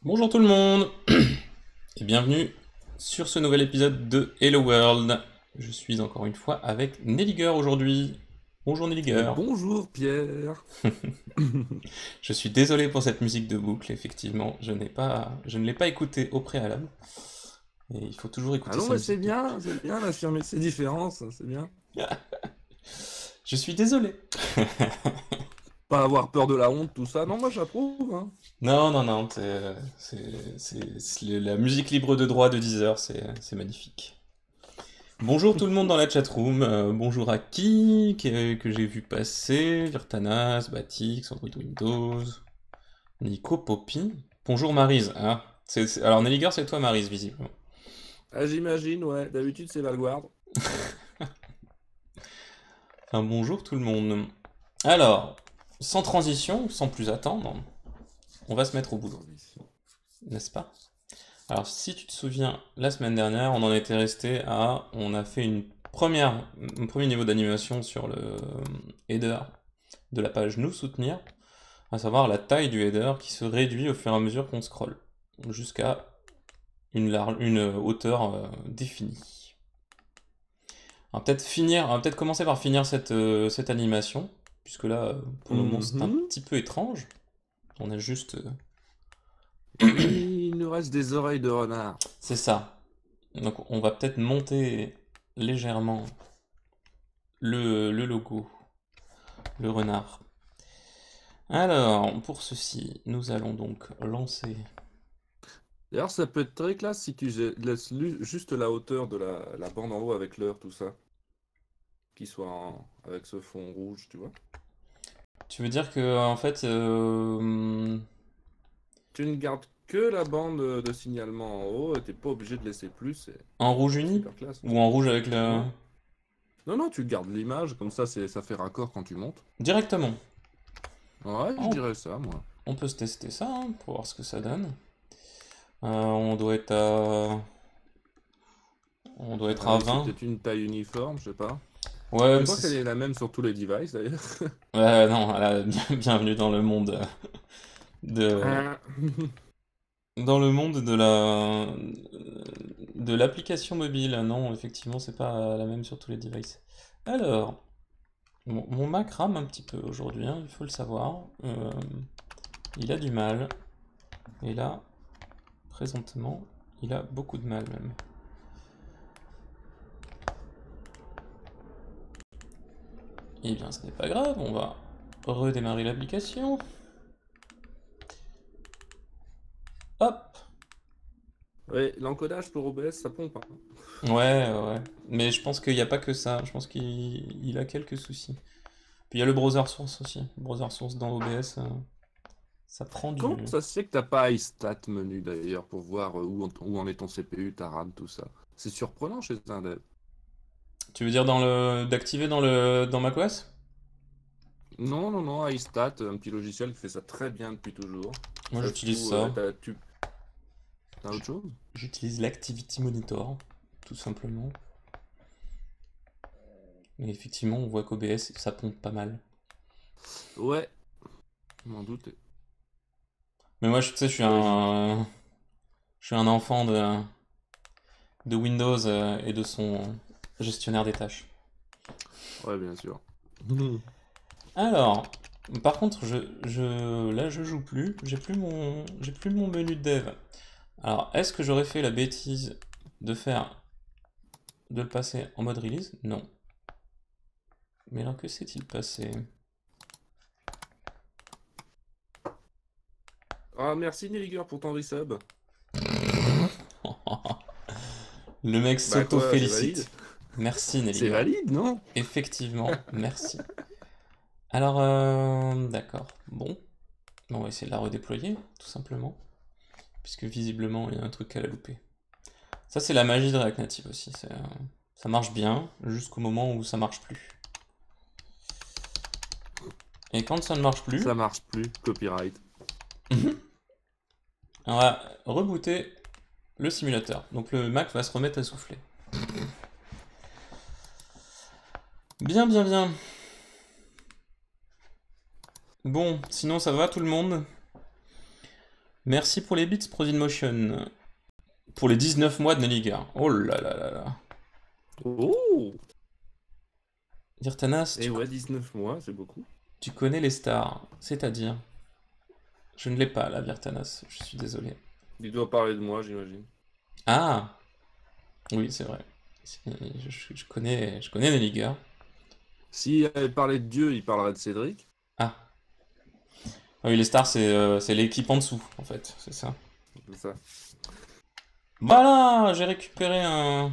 Bonjour tout le monde et bienvenue sur ce nouvel épisode de Hello World. Je suis encore une fois avec Nelliger aujourd'hui. Bonjour Et Nelliger. bonjour Pierre. Je suis désolé pour cette musique de boucle, effectivement, je ne l'ai pas écoutée au préalable. Et il faut toujours Ah écouter non, sa mais musique de boucle. c'est bien d'affirmer ses différences, c'est bien. Je suis désolé. Pas avoir peur de la honte, tout ça. Non, moi j'approuve, hein. Non, non, non, la musique libre de droit de Deezer, c'est magnifique. Bonjour tout le monde dans la chatroom, bonjour à qui que j'ai vu passer, Virtanas, Batix, Android Windows, Nico Poppy. Bonjour Maryse. Ah, alors Nelliger, c'est toi Maryse, visiblement. Ah, j'imagine, ouais. D'habitude c'est Valguard. Enfin, bonjour tout le monde. Alors, sans transition, sans plus attendre, on va se mettre au boulot, Transition. n'est-ce pas? Alors, si tu te souviens, la semaine dernière, on en était resté à... On a fait un premier niveau d'animation sur le header de la page Nous soutenir, à savoir la taille du header qui se réduit au fur et à mesure qu'on scrolle, jusqu'à une hauteur définie. On va peut-être commencer par finir cette animation, puisque là, pour le moment, c'est un Mhm. petit peu étrange. On a juste... Il nous reste des oreilles de renard. c'est ça. Donc on va peut-être monter légèrement le logo, le renard. Alors, pour ceci, nous allons donc lancer... D'ailleurs, ça peut être très classe si tu laisses juste la hauteur de la bande en haut avec l'heure, tout ça. Qui soit avec ce fond rouge, tu vois. Tu veux dire que, en fait, Tu ne gardes que la bande de signalement en haut, et t'es pas obligé de laisser plus, en rouge c'est uni? super classe. Ou en rouge avec le... Non? Non, non, tu gardes l'image, comme ça, ça fait raccord quand tu montes. Directement. Ouais, je On, dirais ça, moi. on peut se tester ça, hein, pour voir ce que ça donne. On doit être à... On doit être à C'est 20. peut-être une taille uniforme, je sais pas. Ouais, Je mais crois qu'elle c'est... est la même sur tous les devices, d'ailleurs. Ouais, non, bienvenue dans le monde de... Ah. Dans le monde de l'application mobile. Non, effectivement, c'est pas la même sur tous les devices. Alors, mon Mac rame un petit peu aujourd'hui, hein, il faut le savoir. Il a du mal. Et là, présentement, il a beaucoup de mal même. Eh bien, ce n'est pas grave, on va redémarrer l'application. Hop! Ouais, l'encodage pour OBS, ça pompe, hein. Ouais, ouais. Mais je pense qu'il n'y a pas que ça. Je pense qu'il a quelques soucis. Puis il y a le browser source aussi. Le browser source dans OBS, ça prend Comment du... ça se fait que t'as pas iStat menu, d'ailleurs, pour voir où en est ton CPU, ta RAM, tout ça? C'est surprenant chez un dev. Tu veux dire d'activer dans macOS? Non, non, non, iStat, un petit logiciel qui fait ça très bien depuis toujours. Moi Ça se j'utilise fout, ça. t'as autre chose? J'utilise l'Activity Monitor, tout simplement. Et effectivement, on voit qu'OBS, ça pompe pas mal. Ouais, je m'en doutais. Mais moi, tu sais, Ouais, j'y... je suis un enfant de Windows et de son gestionnaire des tâches. Ouais, bien sûr. Alors, par contre, là, je joue plus. J'ai plus mon menu de dev. Alors, est-ce que j'aurais fait la bêtise de de le passer en mode release? Non. Mais alors, que s'est-il passé? Ah, merci Nelliger pour ton resub. Le mec Bah quoi, c'est valide? s'auto-félicite. Merci C'est Nelliger. valide, non? Effectivement, merci. Alors, d'accord. Bon, on va essayer de la redéployer, tout simplement. Puisque visiblement, il y a un truc qu'elle a loupé. Ça, c'est la magie de React Native aussi. Ça marche bien jusqu'au moment où ça marche plus. Et quand ça ne marche plus, Ça marche plus, copyright. on va rebooter le simulateur. Donc le Mac va se remettre à souffler. Bien, bien, bien. Bon, sinon ça va tout le monde? Merci pour les bits, Prosin Motion. Pour les 19 mois de Nelligar. Oh là là là là. Oh! Virtanas, Et ouais, 19 mois, c'est beaucoup. tu connais les stars. C'est-à-dire... Je ne l'ai pas, là, Virtanas. Je suis désolé. Il doit parler de moi, j'imagine. Ah! Oui, c'est vrai. Je connais Nelligar. S'il avait parlé de Dieu, il parlerait de Cédric. Ah. Ah oui, les stars, c'est l'équipe en dessous, en fait. C'est ça. C'est ça. Voilà! J'ai récupéré un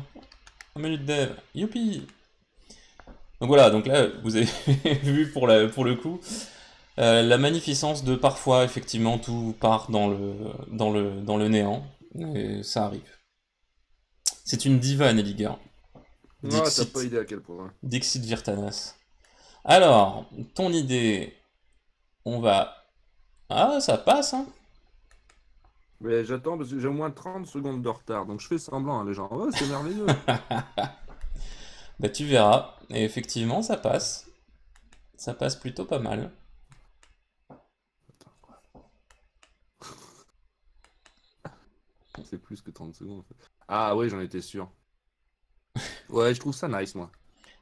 menu de dev. Youpi! Donc voilà, donc là, vous avez vu pour le coup, la magnificence de parfois, effectivement, tout part dans le néant. Et ça arrive. C'est une diva, Nelligar. Ah, t'as pas Dixit. idée à quel point. Dixit Virtanas. Alors, ton idée, on va... Ah, ça passe, hein? Mais j'attends parce que j'ai au moins 30 secondes de retard. Donc je fais semblant, hein, les gens. Ouais, c'est merveilleux. Bah tu verras. Et effectivement, ça passe. Ça passe plutôt pas mal. C'est plus que 30 secondes en fait. Ah oui, j'en étais sûr. Ouais, je trouve ça nice, moi.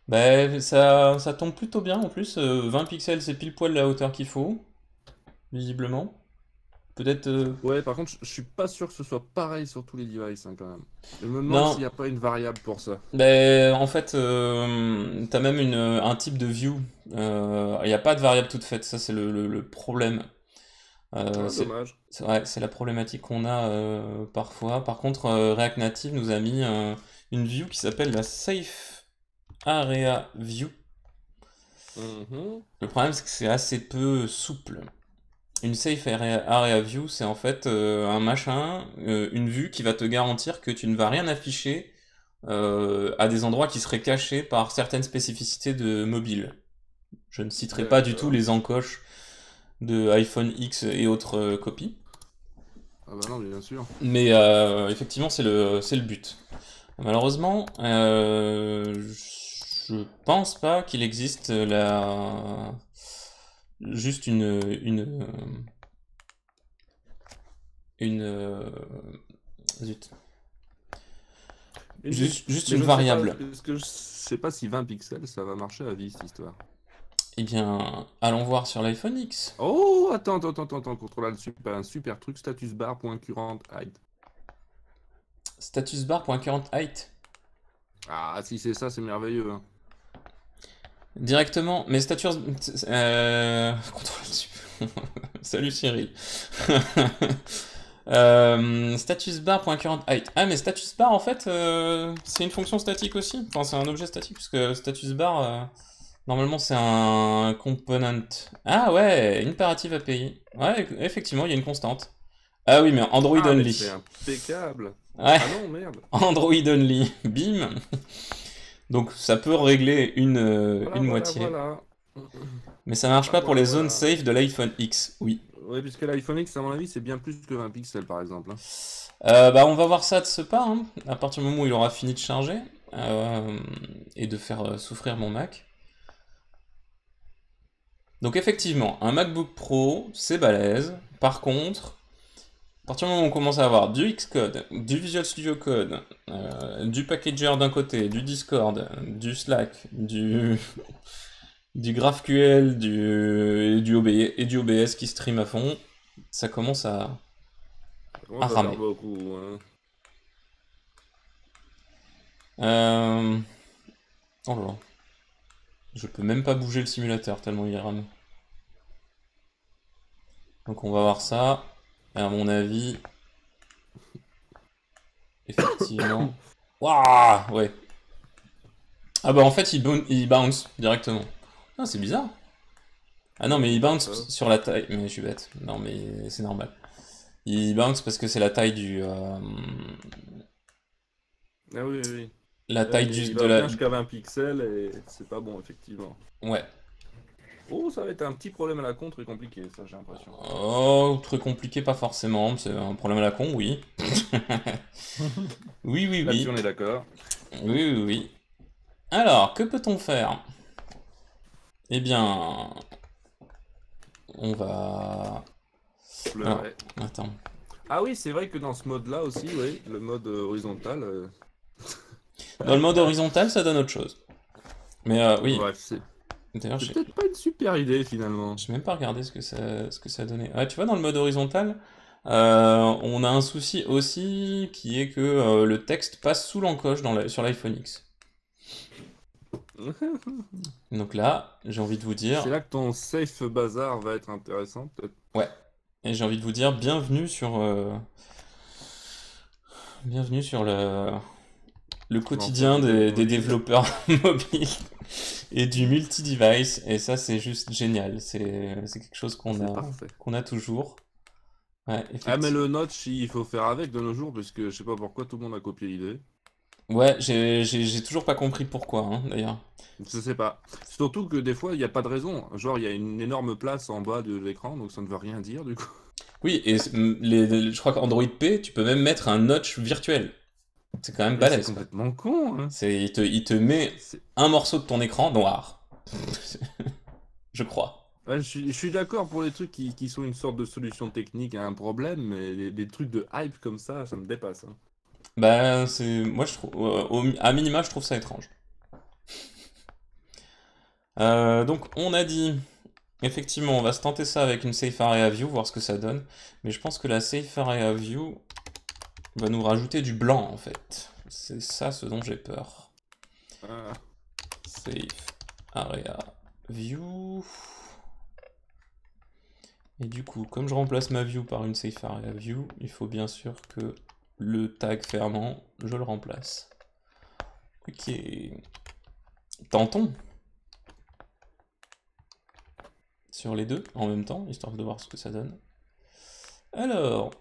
Bah ça tombe plutôt bien en plus. 20 pixels, c'est pile poil la hauteur qu'il faut. Visiblement. Peut-être... Ouais, par contre, je suis pas sûr que ce soit pareil sur tous les devices, hein, quand même. Je me demande Non. s'il n'y a pas une variable pour ça. Bah en fait, t'as même un type de view. Il n'y a pas de variable toute faite. Ça, c'est le problème. Ah, C'est dommage. ouais, c'est la problématique qu'on a parfois. Par contre, React Native nous a mis une view qui s'appelle la Safe Area View. Mhm. Le problème, c'est que c'est assez peu souple. Une Safe Area View, c'est en fait un machin, une vue qui va te garantir que tu ne vas rien afficher à des endroits qui seraient cachés par certaines spécificités de mobile. Je ne citerai pas du tout D'accord. les encoches de iPhone X et autres copies. Ah bah non, mais bien sûr. Mais effectivement, c'est le but. Malheureusement, je pense pas qu'il existe juste une zut, Une vue. juste Mais une je ne sais pas, variable. parce que je sais pas si 20 pixels, ça va marcher à vie, cette histoire. Eh bien, allons voir sur l'iPhone X. Oh, attends, contrôle un un super truc, status bar, point current, height. Status bar point current height. Ah, si c'est ça, c'est merveilleux, hein. Directement, mais status... contrôle dessus. Salut Cyril. Status bar point current height. Ah mais status bar en fait c'est une fonction statique aussi. Enfin c'est un objet statique puisque status bar normalement c'est un component. Ah ouais, imperative API. Ouais effectivement il y a une constante. Ah oui mais Android Ah, mais c'est only. impeccable. Ouais, Ah non, merde. Android only. Bim. Donc ça peut régler Voilà, une voilà, moitié. voilà. Mais ça marche Ah, pas pour voilà, les zones voilà. safe de l'iPhone X. Oui. Oui, puisque l'iPhone X, à mon avis, c'est bien plus que 20 pixels, par exemple, hein. Bah, on va voir ça de ce pas, hein, à partir du moment où il aura fini de charger et de faire souffrir mon Mac. Donc effectivement, un MacBook Pro, c'est balèze. Par contre, à partir du moment où on commence à avoir du Xcode, du Visual Studio Code, du Packager d'un côté, du Discord, du Slack, du GraphQL, du OBS, et du OBS qui stream à fond, ça commence Ça à commence à faire ramer. beaucoup, hein. Euh... Oh là là. Je peux même pas bouger le simulateur tellement il rame. Donc on va voir ça. Et à mon avis, effectivement. Waouh, ouais. Ah bah en fait il bounce directement. Ah c'est bizarre. Ah non mais il bounce D'accord. sur la taille. Mais je suis bête. Non mais c'est normal. Il bounce parce que c'est la taille Ah oui, oui, oui. la Là, taille il de va la. bien jusqu'à 20 pixels et c'est pas bon, effectivement. Ouais. Oh, ça va être un petit problème à la con, très compliqué, ça, j'ai l'impression. Oh, très compliqué, pas forcément. C'est un problème à la con, oui. Oui, oui, Là-dessus, oui. on est d'accord. Oui, oui, oui. Alors, que peut-on faire? Eh bien, on va... Alors, Pleurer. attends. Ah oui, c'est vrai que dans ce mode-là aussi, oui, le mode horizontal. Dans le mode horizontal, ça donne autre chose. Mais oui, Bref, d'ailleurs, c'est peut-être pas une super idée finalement. j'ai même pas regardé ce que ça donnait. Ouais, tu vois, dans le mode horizontal, on a un souci aussi qui est que le texte passe sous l'encoche sur l'iPhone X. Donc là, j'ai envie de vous C'est dire, là que ton safe bazar va être intéressant, peut-être. ouais, et j'ai envie de vous dire, bienvenue sur le L'enfer quotidien du dev des mobile. développeurs mobiles et du multi-device. Et ça, c'est juste génial. C'est quelque chose C'est parfait. qu'on a toujours. Ouais, Ah, mais effectivement. le notch, il faut faire avec de nos jours, puisque je sais pas pourquoi tout le monde a copié l'idée. Ouais, j'ai toujours pas compris pourquoi, hein, d'ailleurs. Je sais pas. Surtout que des fois, il n'y a pas de raison. Genre, il y a une énorme place en bas de l'écran, donc ça ne veut rien dire du coup. Oui, et je crois qu'Android P, tu peux même mettre un notch virtuel. C'est quand même Mais c'est balèze, quoi. complètement con, hein. Il te met C'est- un morceau de ton écran noir. Je crois. Ouais, je suis d'accord pour les trucs qui sont une sorte de solution technique à un problème, mais les trucs de hype comme ça me dépasse, hein. Bah, moi, je trouve, à minima, je trouve ça étrange. Donc, on a dit, effectivement, on va se tenter ça avec une Safe Area View, voir ce que ça donne. Mais je pense que la Safe Area View va nous rajouter du blanc, en fait. C'est ça ce dont j'ai peur. Ah, Safe Area View. Et du coup, comme je remplace ma view par une Safe Area View, il faut bien sûr que le tag fermant, je le remplace. Ok. Tentons. Sur les deux en même temps, histoire de voir ce que ça donne. Alors,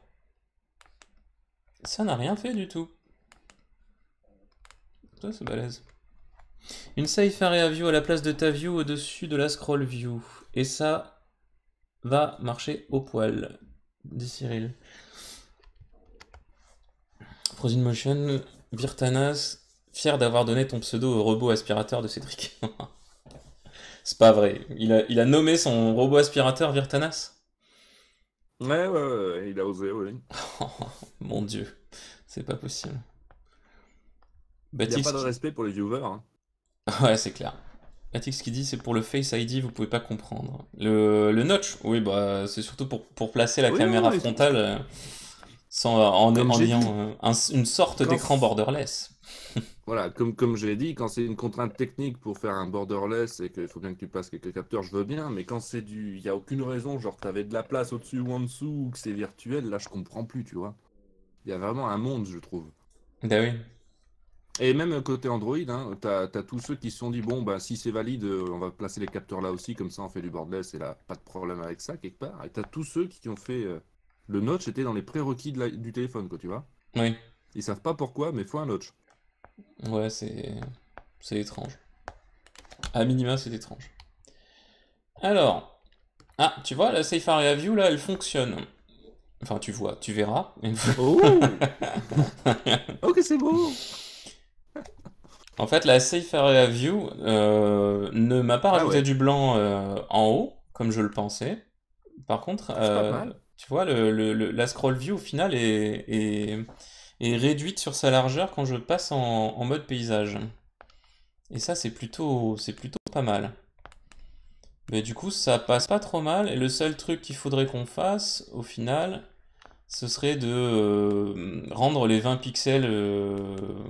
ça n'a rien fait du tout. Ça, c'est balèze. Une safe area view à la place de ta view au-dessus de la scroll view. Et ça va marcher au poil, dit Cyril. Frozen Motion, Virtanas, fier d'avoir donné ton pseudo au robot aspirateur de Cédric. C'est pas vrai. Il a nommé son robot aspirateur Virtanas. ouais, il a osé, oui. Mon dieu, c'est pas possible. Il n'y a pas Batix de qui... respect pour les viewers, hein. Ouais, c'est clair. Batix qui dit c'est pour le Face ID, vous pouvez pas comprendre. Le notch, oui, bah c'est surtout pour placer la Oui, caméra non, mais frontale comme en j'ai dit, ayant une sorte quand d'écran borderless. voilà, comme j'ai dit, quand c'est une contrainte technique pour faire un borderless et qu'il faut bien que tu passes quelques capteurs, je veux bien, mais quand il y a aucune raison, genre t'avais de la place au-dessus ou en dessous, ou que c'est virtuel, là je comprends plus, tu vois. Il y a vraiment un monde, je trouve. Bah oui. Et même côté Android, hein, t'as tous ceux qui se sont dit, bon, bah si c'est valide, on va placer les capteurs là aussi, comme ça on fait du borderless, et là, pas de problème avec ça, quelque part. Et t'as tous ceux qui ont fait... le notch était dans les prérequis du téléphone, quoi, tu vois. Oui. Ils savent pas pourquoi, mais faut un notch. Ouais, c'est étrange. À minima, c'est étrange. Alors, ah, tu vois, la Safe Area View, là, elle fonctionne. Enfin, tu vois, tu verras. Oh! Ok, c'est beau! En fait, la Safe Area View ne m'a pas Ah rajouté ouais, du blanc en haut, comme je le pensais. Par contre, c'est pas mal. tu vois, la scroll view, au final, est réduite sur sa largeur quand je passe en mode paysage. Et ça, c'est plutôt pas mal. Mais du coup, ça passe pas trop mal. Et le seul truc qu'il faudrait qu'on fasse, au final, ce serait de rendre les 20 pixels,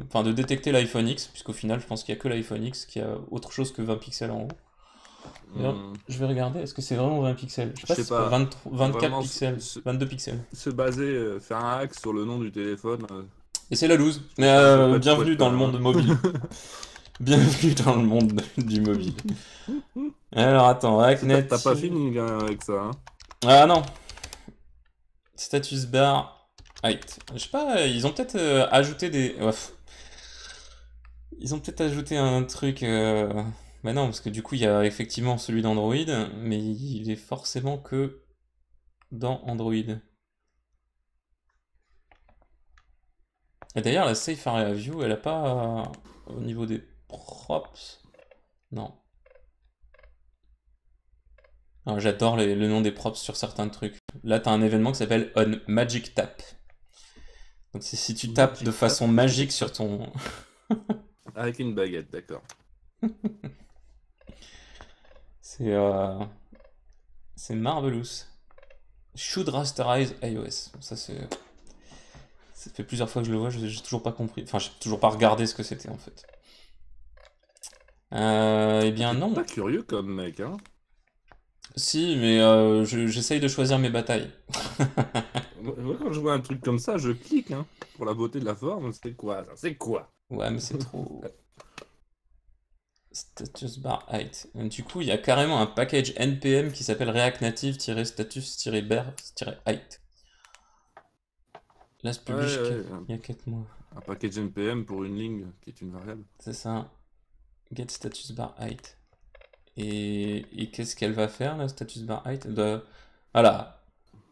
enfin de détecter l'iPhone X, puisqu'au final, je pense qu'il n'y a que l'iPhone X qui a autre chose que 20 pixels en haut. D'ailleurs, Hmm, je vais regarder, est-ce que c'est vraiment 20 pixels? Je sais je pas sais si c'est pas pas. 24 Vraiment, pixels, 22 pixels. se baser, faire un hack sur le nom du téléphone, Et c'est la loose. je pense pas que ça peut être Bienvenue chouette dans quand le même, monde hein. mobile. Bienvenue dans le monde du mobile. Alors attends, Hacknet. T'as pas fini hein, avec ça, hein. Ah non, status bar. Height. Je sais pas, ils ont peut-être ajouté des. Ouais, ils ont peut-être ajouté un truc. Bah non, parce que du coup, il y a effectivement celui d'Android, mais il est forcément que dans Android. Et d'ailleurs, la Safe Area View, elle a pas. Au niveau des props. Non. Alors, j'adore le nom des props sur certains trucs. Là, t'as un événement qui s'appelle On Magic Tap. Donc, c'est si tu tapes de Magic Tap, façon magique sur ton... avec une baguette, d'accord. C'est marvelous. Should rasterize iOS. Ça, c'est... Ça fait plusieurs fois que je le vois, j'ai toujours pas compris. Enfin, j'ai toujours pas regardé ce que c'était, en fait. Eh bien, T'es non. pas curieux comme mec, hein? Si, mais j'essaye de choisir mes batailles. Moi, quand je vois un truc comme ça, je clique, hein. Pour la beauté de la forme, c'est quoi ça? C'est quoi? Ouais, mais c'est trop... Status bar height. Du coup, il y a carrément un package npm qui s'appelle React Native-status-bar-height. Là, c'est Ouais, publié ouais, il y a 4 mois. un package npm pour une ligne qui est une variable. C'est ça. Get status bar height. Et qu'est-ce qu'elle va faire, la status bar height? Voilà.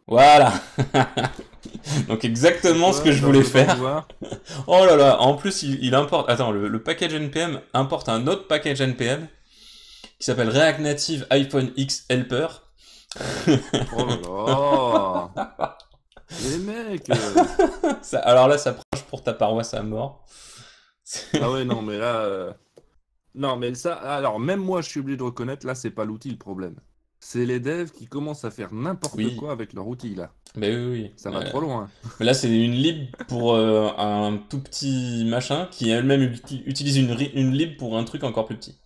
Voilà. Donc exactement ce que je voulais faire. Oh là là, en plus il importe... Attends, le package npm importe un autre package npm qui s'appelle React Native iPhone X Helper. Oh là là. Les mecs Alors là, ça prêche pour ta paroisse à mort. Ah ouais, non, mais là... Non, mais ça... Alors, même moi, je suis obligé de reconnaître, là, c'est pas l'outil le problème. C'est les devs qui commencent à faire n'importe Oui. quoi avec leur outil, là. Mais oui. Ça va trop loin. Mais là, c'est une lib pour un tout petit machin qui elle-même utilise une lib pour un truc encore plus petit.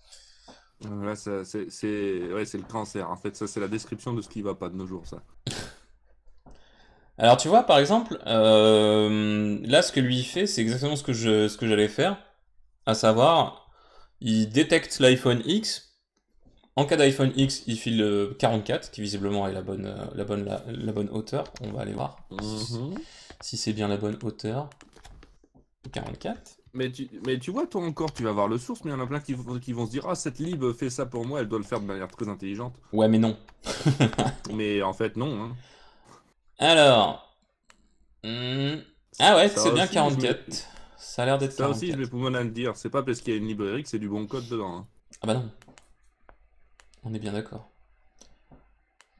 Là, c'est le cancer. En fait, ça, c'est la description de ce qui va pas de nos jours, ça. Alors, tu vois, par exemple, là, ce que lui fait, c'est exactement ce que j'allais faire. À savoir, il détecte l'iPhone X. En cas d'iPhone X, il file 44, qui visiblement est la bonne hauteur. On va aller voir si c'est bien la bonne hauteur. 44. Mais tu vois, toi encore, tu vas voir le source, mais il y en a plein qui vont se dire, ah, cette lib fait ça pour moi, elle doit le faire de manière très intelligente. Ouais, mais non. Mais en fait, non. Hein. Alors. Ah ouais, c'est bien 44. Ça a l'air d'être 44. Ça aussi, je vais pouvoir le dire. C'est pas parce qu'il y a une librairie que c'est du bon code dedans. Hein. Ah bah non. On est bien d'accord.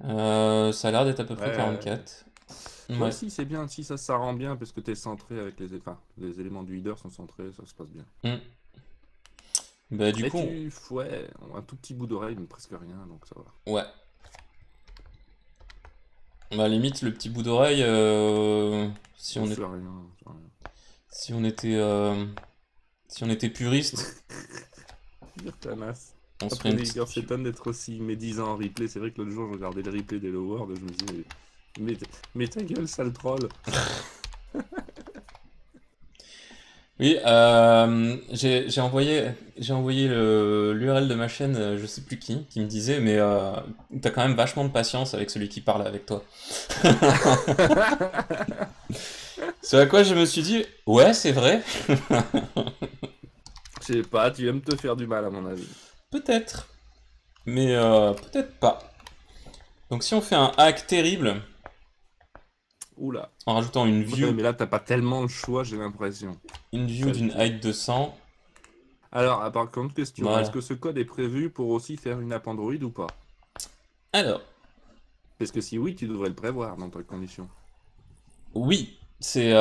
Ça a l'air d'être à peu près 44. Ouais, si, c'est bien. Si, ça rend bien parce que t'es centré avec les... Enfin, les éléments du header sont centrés, ça se passe bien. Bah du mais coup... Ouais, un tout petit bout d'oreille, mais presque rien, donc ça va. Ouais. Bah limite, le petit bout d'oreille, si on était... Si on était puriste... On serait une... s'étonne d'être aussi médisant en replay. C'est vrai que l'autre jour, je regardais le replay d'Hello World et je me disais, mais ta gueule, sale troll. Oui, j'ai envoyé l'URL de ma chaîne, je sais plus qui me disait, mais t'as quand même vachement de patience avec celui qui parle avec toi. C'est à quoi je me suis dit, ouais, c'est vrai. Je sais pas, tu aimes te faire du mal à mon avis. Peut-être, mais peut-être pas. Donc si on fait un hack terrible, oula, en rajoutant une view... Ouais, mais là, t'as pas tellement le choix, j'ai l'impression. Une view d'une height de 100. Alors, par contre, question, voilà. Est-ce que ce code est prévu pour aussi faire une app Android ou pas? Alors. Parce que si oui, tu devrais le prévoir dans ta condition. Oui, c'est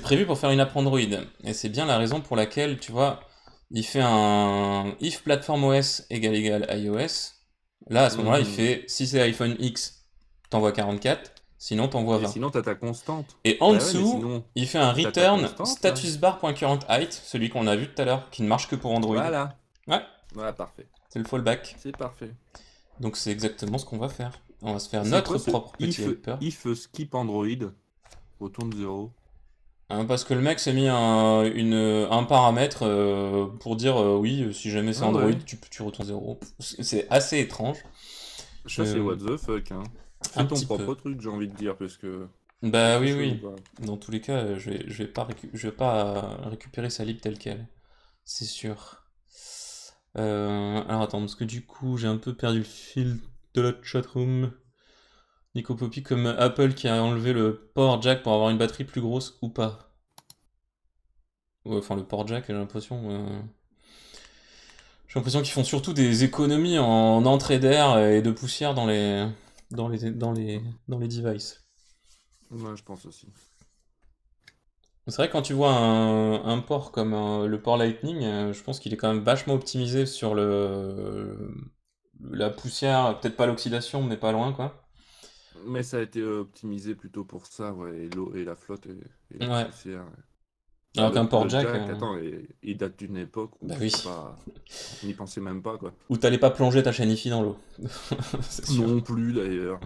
prévu pour faire une app Android. Et c'est bien la raison pour laquelle, tu vois, il fait un if platform OS égale iOS. Là, à ce moment-là, il fait si c'est iPhone X, t'envoies 44. Sinon, t'envoies 20. Et sinon, t'as ta constante. Et en dessous, il fait un return statusbar.currentHeight, celui qu'on a vu tout à l'heure, qui ne marche que pour Android. Voilà. Ouais. Voilà, parfait. C'est le fallback. C'est parfait. Donc c'est exactement ce qu'on va faire. On va se faire notre propre petit helper. If skip Android, retourne 0. Parce que le mec s'est mis un paramètre pour dire oui, si jamais c'est Android, tu retournes 0. C'est assez étrange. Ça, c'est what the fuck, hein. Fais ton propre truc, j'ai envie de dire, parce que... Bah oui. Dans tous les cas, je vais pas récupérer sa lib telle quelle. C'est sûr. Alors attends, parce que du coup, j'ai un peu perdu le fil de la chatroom. Nico Poppy, comme Apple qui a enlevé le port jack pour avoir une batterie plus grosse ou pas? Ouais, enfin, le port jack, j'ai l'impression... J'ai l'impression qu'ils font surtout des économies en entrée d'air et de poussière dans les devices. Moi, je pense aussi. C'est vrai que quand tu vois un port comme le port Lightning, je pense qu'il est quand même vachement optimisé sur la poussière, peut-être pas l'oxydation, mais pas loin quoi. Mais ça a été optimisé plutôt pour ça, ouais, et l'eau et la flotte et la Ouais. poussière. Bah, Alors qu'un port le jack, jack, attends, il date d'une époque où bah oui, on n'y pensait même pas, quoi. où t'allais pas plonger ta chaîne IFI dans l'eau, c'est sûr. Non plus, d'ailleurs.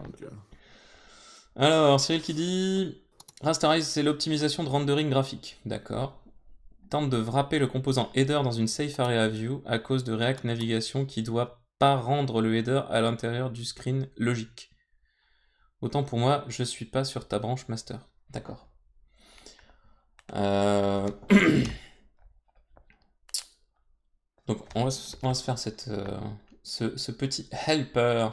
Alors, Cyril qui dit Rasterize, c'est l'optimisation de rendering graphique. D'accord. Tente de wrapper le composant header dans une safe area view à cause de React Navigation qui doit pas rendre le header à l'intérieur du screen logique. Autant pour moi, je suis pas sur ta branche master. D'accord. Euh, Donc on va se faire ce petit helper.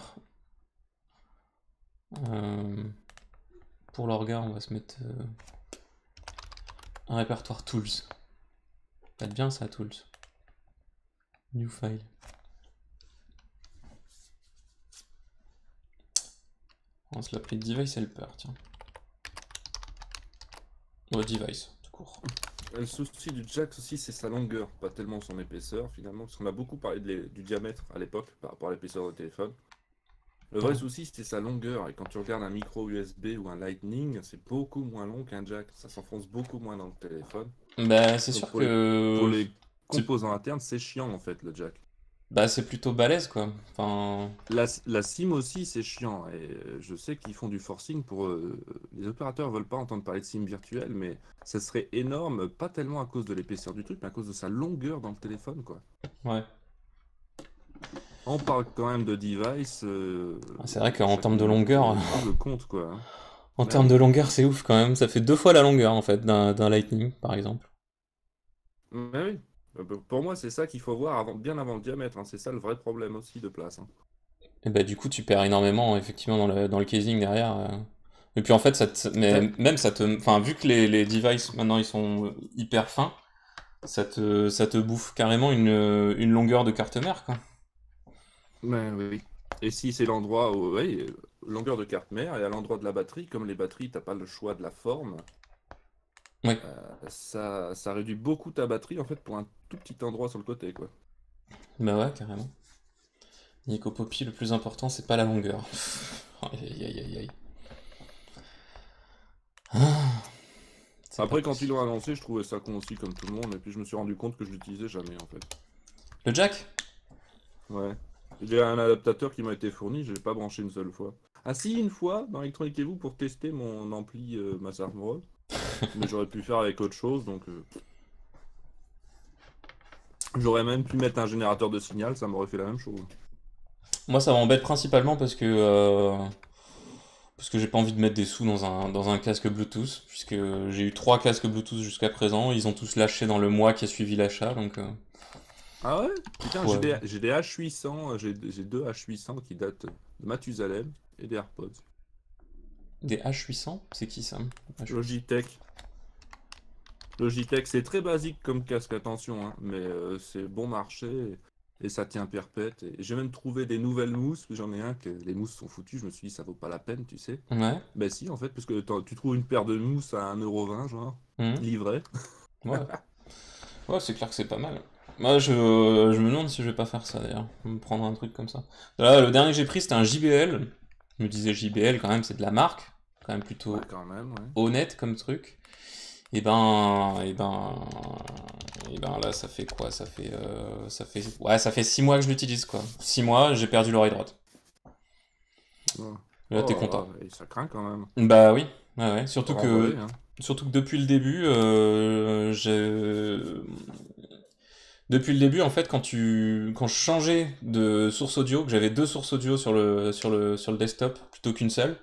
Pour l'orga, on va se mettre un répertoire tools. Ça va être bien ça, tools. New file. On va se l'appeler device helper, tiens. Ouais, device, tout court. Le souci du jack aussi, c'est sa longueur, pas tellement son épaisseur finalement, parce qu'on a beaucoup parlé du diamètre à l'époque par rapport à l'épaisseur du téléphone. Le vrai souci, c'est sa longueur, et quand tu regardes un micro USB ou un Lightning, c'est beaucoup moins long qu'un jack, ça s'enfonce beaucoup moins dans le téléphone. Bah, c'est Donc sûr pour que les composants internes, c'est chiant en fait le jack. bah, c'est plutôt balèze quoi. Enfin, La SIM aussi, c'est chiant. Et je sais qu'ils font du forcing pour. Les opérateurs veulent pas entendre parler de SIM virtuelle, mais ça serait énorme, pas tellement à cause de l'épaisseur du truc, mais à cause de sa longueur dans le téléphone, quoi. ouais. On parle quand même de device. C'est vrai qu'en Ça termes de compte longueur, double compte, quoi. Hein. en Bah termes oui. de longueur, c'est ouf quand même. Ça fait 2 fois la longueur en fait d'un Lightning, par exemple. Bah oui. Pour moi, c'est ça qu'il faut voir bien avant le diamètre. Hein. C'est ça le vrai problème aussi de place. Hein. Et bah, du coup, tu perds énormément effectivement dans le casing derrière. Et puis en fait, mais Ouais. même ça te, enfin, vu que les devices maintenant ils sont hyper fins, ça te bouffe carrément une longueur de carte mère quoi. Ouais, oui, oui. Et si c'est l'endroit où, oui, longueur de carte mère, et à l'endroit de la batterie, comme les batteries, t'as pas le choix de la forme, Ouais. ça réduit beaucoup ta batterie en fait pour un tout petit endroit sur le côté, quoi. Bah ouais, carrément. Nico Poppy, le plus important, c'est pas la longueur. Aïe, aïe, aïe, aïe. Ah, c'est pas Après, quand ils possible. l'ont annoncé, je trouvais ça con aussi comme tout le monde, et puis je me suis rendu compte que je l'utilisais jamais en fait. Le jack? Ouais. J'ai un adaptateur qui m'a été fourni, je l'ai pas branché une seule fois. Ah si, une fois, dans Electronic et vous, pour tester mon ampli Master Pro, mais j'aurais pu faire avec autre chose, donc j'aurais même pu mettre un générateur de signal, ça m'aurait fait la même chose. Moi, ça m'embête principalement parce que j'ai pas envie de mettre des sous dans un casque Bluetooth, puisque j'ai eu 3 casques Bluetooth jusqu'à présent, ils ont tous lâché dans le mois qui a suivi l'achat, donc Ah ouais? Putain, ouais. j'ai des H800, j'ai deux H800 qui datent de Mathusalem et des AirPods. Des H800? C'est qui ça? H800. Logitech. Logitech, c'est très basique comme casque, attention, hein, mais c'est bon marché et ça tient perpète. Et j'ai même trouvé des nouvelles mousses, j'en ai un que les mousses sont foutues, je me suis dit ça vaut pas la peine, tu sais. Ouais. Ben si, en fait, parce que tu trouves une paire de mousses à 1,20 € genre, Mhm. livré. Ouais. Ouais, c'est clair que c'est pas mal. Moi, je me demande si je vais pas faire ça d'ailleurs. Me prendre un truc comme ça. Là, le dernier que j'ai pris, c'était un JBL. Je me disais JBL, quand même, c'est de la marque. Quand même Ouais, plutôt quand même, ouais. honnête comme truc. Et ben, et ben, et ben là, ça fait quoi? Ouais, ça fait 6 mois que je l'utilise, quoi. 6 mois, j'ai perdu l'oreille droite. Ouais. Là, t'es Oh là content. là, et ça craint quand même. Bah oui, ouais, ouais. Faut Surtout renvoyer, que, hein. surtout que depuis le début, en fait, quand je changeais de source audio, que j'avais 2 sources audio sur le desktop plutôt qu'une seule,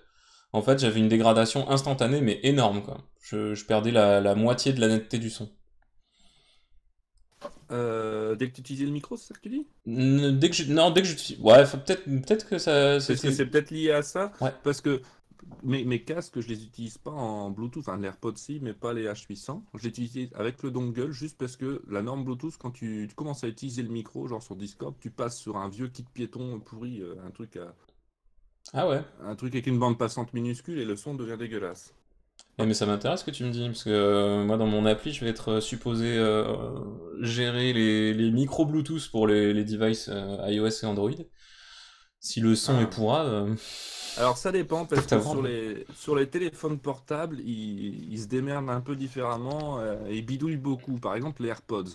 en fait, j'avais une dégradation instantanée, mais énorme, quoi. Je perdais la moitié de la netteté du son. Dès que tu utilisais le micro, c'est ça que tu dis? Non, dès que j'utilise. Ouais, peut-être que ça, Est-ce que c'était. c'est peut-être lié à ça? Ouais. Parce que mes casques, je les utilise pas en Bluetooth, enfin les AirPods si, mais pas les H800. Je les utilise avec le dongle juste parce que la norme Bluetooth, quand tu commences à utiliser le micro, genre sur Discord, tu passes sur un vieux kit piéton pourri, Ah ouais. un truc avec une bande passante minuscule et le son devient dégueulasse. Mais ça m'intéresse ce que tu me dis, parce que moi dans mon appli, je vais être supposé gérer les micros Bluetooth pour les devices iOS et Android. Si le son est Ah. pourrave, Alors ça dépend faut parce que t'avoir. sur les téléphones portables, ils se démerdent un peu différemment et bidouillent beaucoup. Par exemple, les AirPods.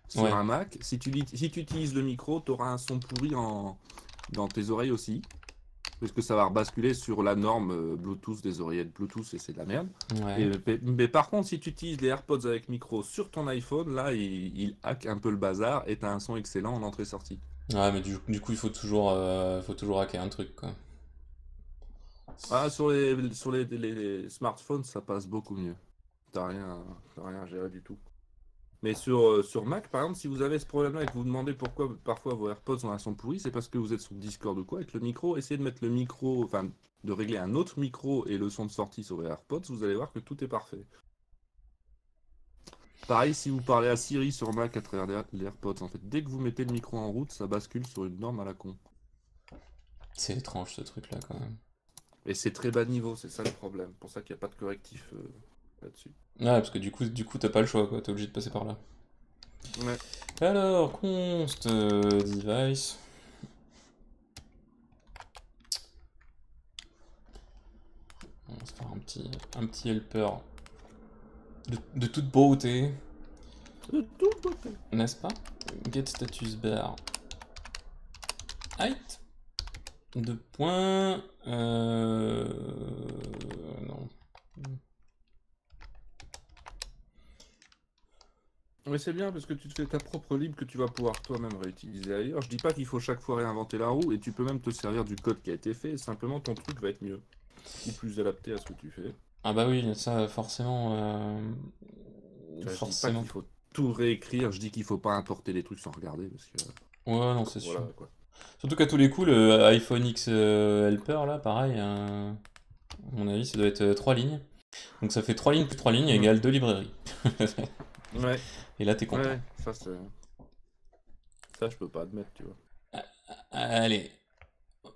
Sur Ouais, un Mac, si tu utilises le micro, tu auras un son pourri dans tes oreilles aussi. Parce que ça va rebasculer sur la norme Bluetooth des oreillettes Bluetooth et c'est de la merde. ouais. Mais par contre, si tu utilises les AirPods avec micro sur ton iPhone, là, il hack un peu le bazar et tu as un son excellent en entrée-sortie. Ouais, mais du coup, faut toujours hacker un truc, quoi. Ah, sur les smartphones, ça passe beaucoup mieux. T'as rien à gérer du tout. Mais sur Mac, par exemple, si vous avez ce problème-là et que vous vous demandez pourquoi parfois vos AirPods ont un son pourri, c'est parce que vous êtes sur Discord ou quoi avec le micro. Essayez de mettre le micro, enfin, de régler un autre micro et le son de sortie sur vos AirPods, vous allez voir que tout est parfait. Pareil, si vous parlez à Siri sur Mac à travers les AirPods, en fait, dès que vous mettez le micro en route, ça bascule sur une norme à la con. C'est étrange ce truc-là, quand même. Et c'est très bas niveau, c'est ça le problème. Pour ça qu'il n'y a pas de correctif là-dessus. Ouais, parce que du coup, t'as pas le choix, quoi. T'es obligé de passer par là. Ouais. Alors, const device. On va se faire un petit helper de toute beauté, Tout beauté. n'est-ce pas? Get status bar. Height. Deux points. Non. Mais c'est bien parce que tu te fais ta propre libre que tu vas pouvoir toi-même réutiliser ailleurs. Je dis pas qu'il faut chaque fois réinventer la roue et tu peux même te servir du code qui a été fait. Simplement ton truc va être mieux ou plus adapté à ce que tu fais. Ah bah oui, ça forcément. Enfin, je dis pas Forcément. qu'il faut tout réécrire. Je dis qu'il faut pas importer les trucs sans regarder parce que Ouais, non, c'est sûr. voilà quoi. Surtout qu'à tous les coups, le iPhone X Helper, là, pareil, à mon avis, ça doit être 3 lignes. Donc ça fait 3 lignes plus 3 lignes Mm. égale 2 librairies. Ouais, Et là, t'es content. ouais, ça je peux pas admettre, tu vois. Allez.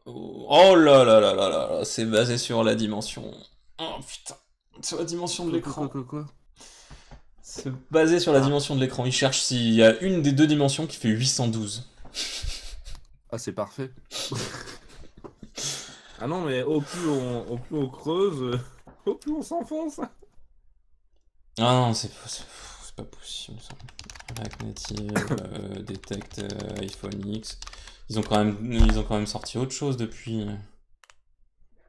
Oh là là là là là là, c'est basé sur la dimension. Oh putain, sur la dimension de l'écran. Quoi? C'est basé sur la Ah, dimension de l'écran. Il cherche s'il y a une des deux dimensions qui fait 812. ah c'est parfait. Ah non mais au plus on creuse, au plus on s'enfonce. Ah non, c'est pas possible ça. React Native, Detect iPhone X. Ils ont quand même sorti autre chose depuis.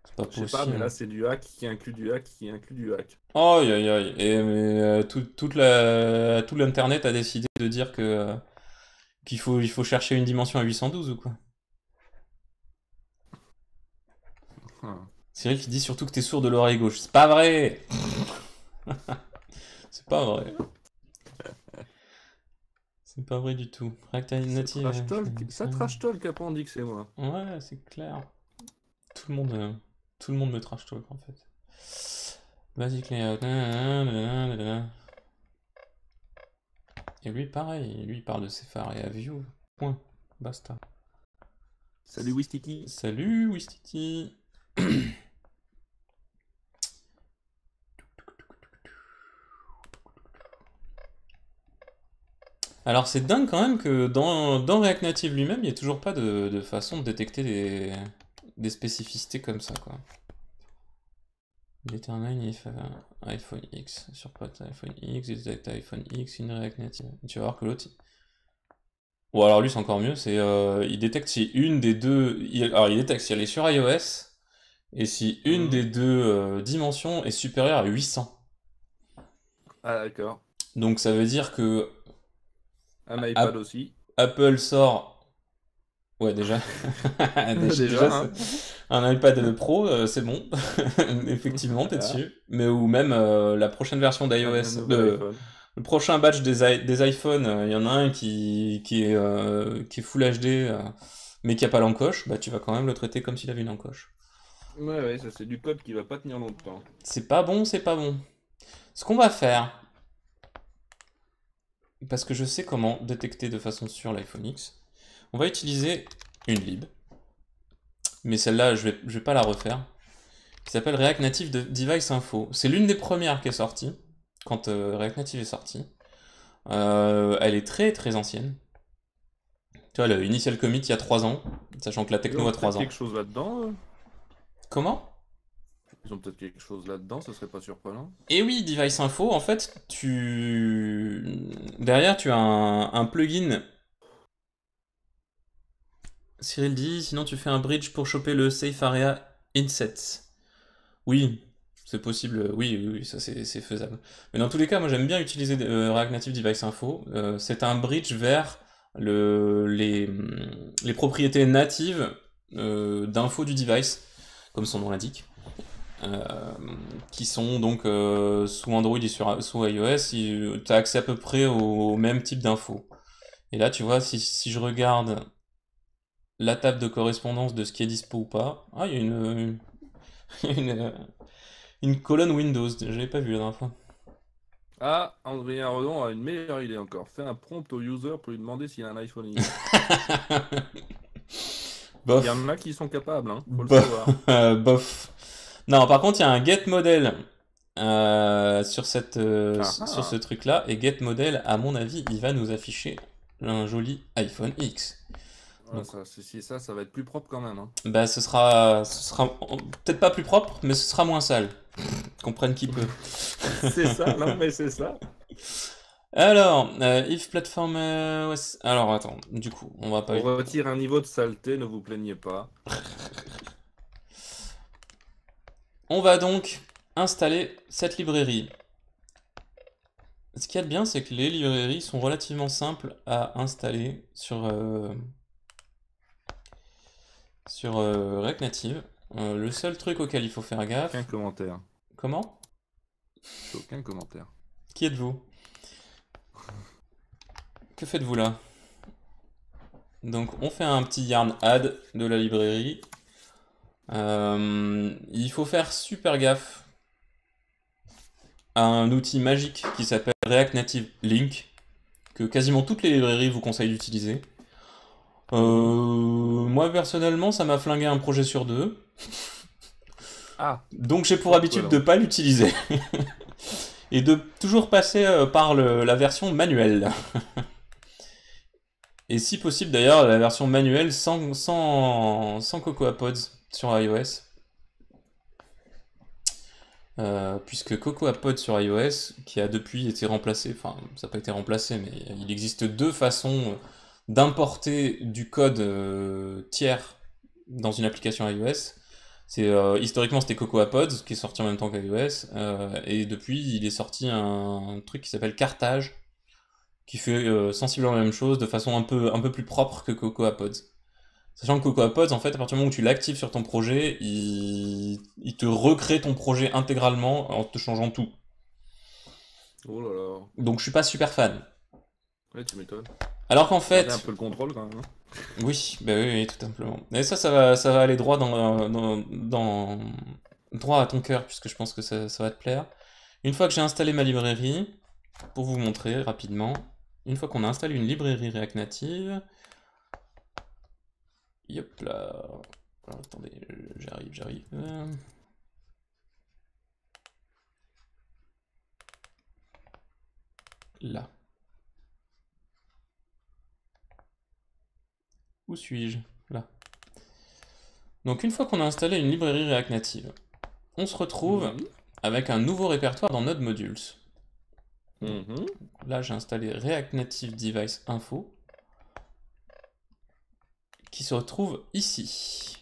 C'est pas Je sais pas, mais là possible. c'est du hack qui inclut du hack qui inclut du hack. Aïe aïe aïe. Et mais, tout l'internet a décidé de dire que il faut chercher une dimension à 812 ou quoi? Ah. Cyril qui dit surtout que t'es sourd de l'oreille gauche. C'est pas vrai! C'est pas vrai. C'est pas vrai du tout. React Native. Ça trash talk après on dit que c'est moi. Ouais, c'est clair. Tout le monde, euh, tout le monde me trash talk en fait. Basic layout. Nanana. Et lui, pareil. Lui, il parle de ses phares et à view. Point. Basta. Salut Wistiki. Salut, Wistiti. Alors c'est dingue quand même que dans React Native lui-même, il n'y a toujours pas de façon de détecter des spécificités comme ça, quoi. Determine if iPhone X, surprise iPhone X, detect iPhone X in React Native. Tu vas voir que l'autre... Ou alors lui c'est encore mieux, c'est il détecte si une des deux... Alors il détecte si elle est sur iOS, et si une Mhm. des deux dimensions est supérieure à 800. Ah d'accord. Donc ça veut dire que Un iPad App- aussi. Apple sort... Ouais, déjà, Déjà, déjà hein. un iPad Pro, c'est bon. Effectivement, t'es Voilà. dessus. Mais ou même la prochaine version Un d'iOS, nouvel iPhone. le prochain batch des iPhones, il y en a un qui est Full HD, mais qui a pas l'encoche, bah tu vas quand même le traiter comme s'il avait une encoche. Ouais, ça c'est du code qui va pas tenir longtemps. C'est pas bon, c'est pas bon. Ce qu'on va faire, parce que je sais comment détecter de façon sûre l'iPhone X, on va utiliser une lib, mais celle-là, je vais pas la refaire, qui s'appelle React Native Device Info. C'est l'une des premières qui est sortie, quand React Native est sorti. Elle est très très ancienne. Tu vois, le initial commit il y a 3 ans, sachant que la Ils techno ont a peut-être 3 ans. quelque chose là-dedans. Comment? Ils ont peut-être quelque chose là-dedans, ça serait pas surprenant. Et oui, Device Info, en fait, derrière, tu as un plugin. Cyril dit, sinon tu fais un bridge pour choper le safe area inset. Oui, c'est possible, oui, oui, oui, ça c'est faisable. Mais dans tous les cas, moi j'aime bien utiliser React Native Device Info. C'est un bridge vers les propriétés natives d'info du device, comme son nom l'indique. euh, qui sont donc sous Android et sous iOS, tu as accès à peu près au même type d'infos. Et là, tu vois, si je regarde la table de correspondance de ce qui est dispo ou pas, ah, il y a une, une colonne Windows, je l'avais pas vu la dernière fois. Ah, André Redon a une meilleure idée encore. Fais un prompt au user pour lui demander s'il a un iPhone X. Il y Bof. en a qui sont capables, hein, faut le Bof. savoir. Bof. Non, par contre, il y a un get model Ah sur ce ah. truc-là, et get model, à mon avis, il va nous afficher un joli iPhone X. Ouais, Donc, ça, ça va être plus propre quand même, hein. bah, ce sera peut-être pas plus propre, mais ce sera moins sale. Comprenne qui peut. C'est ça, non mais c'est ça. Alors, if platform OS. Alors, attends, du coup, on va pas. On retire un niveau de saleté, ne vous plaignez pas. On va donc installer cette librairie. Ce qu'il y a de bien, c'est que les librairies sont relativement simples à installer sur React Native. Le seul truc auquel il faut faire Aucun gaffe. commentaire. Comment? Aucun commentaire. Qui êtes-vous? Que faites-vous là? Donc, on fait un petit yarn add de la librairie. Il faut faire super gaffe à un outil magique qui s'appelle React Native Link, que quasiment toutes les librairies vous conseillent d'utiliser. Mhm. Moi personnellement, ça m'a flingué un projet sur deux, Ah, donc j'ai pour habitude de surprenant. pas l'utiliser et de toujours passer par la version manuelle. Et si possible d'ailleurs, la version manuelle sans Cocoa Pods sur iOS. Puisque Cocoa Pods sur iOS, qui a depuis été remplacé, enfin ça n'a pas été remplacé, mais il existe deux façons d'importer du code tiers dans une application iOS. Historiquement c'était Cocoa Pods qui est sorti en même temps qu'iOS, et depuis il est sorti un truc qui s'appelle Carthage, qui fait sensiblement la même chose de façon un peu plus propre que Cocoa Pods. Sachant que Cocoa Pods, en fait, à partir du moment où tu l'actives sur ton projet, il te recrée ton projet intégralement en te changeant tout. Oh là là. Donc je suis pas super fan. Ouais, tu m'étonnes. Alors qu'en Gardez un fait, peu le contrôle quand même, hein. oui, bah oui, oui, tout simplement. Et ça va aller droit droit à ton cœur, puisque je pense que ça va te plaire. Une fois que j'ai installé ma librairie, pour vous montrer rapidement, une fois qu'on a installé une librairie React Native, yop là. Alors, attendez, j'arrive. Là. Où suis-je? Là. Donc une fois qu'on a installé une librairie React Native, on se retrouve Mhm. avec un nouveau répertoire dans Node Modules. Donc, Mhm. là, j'ai installé React Native Device Info, qui se retrouve ici.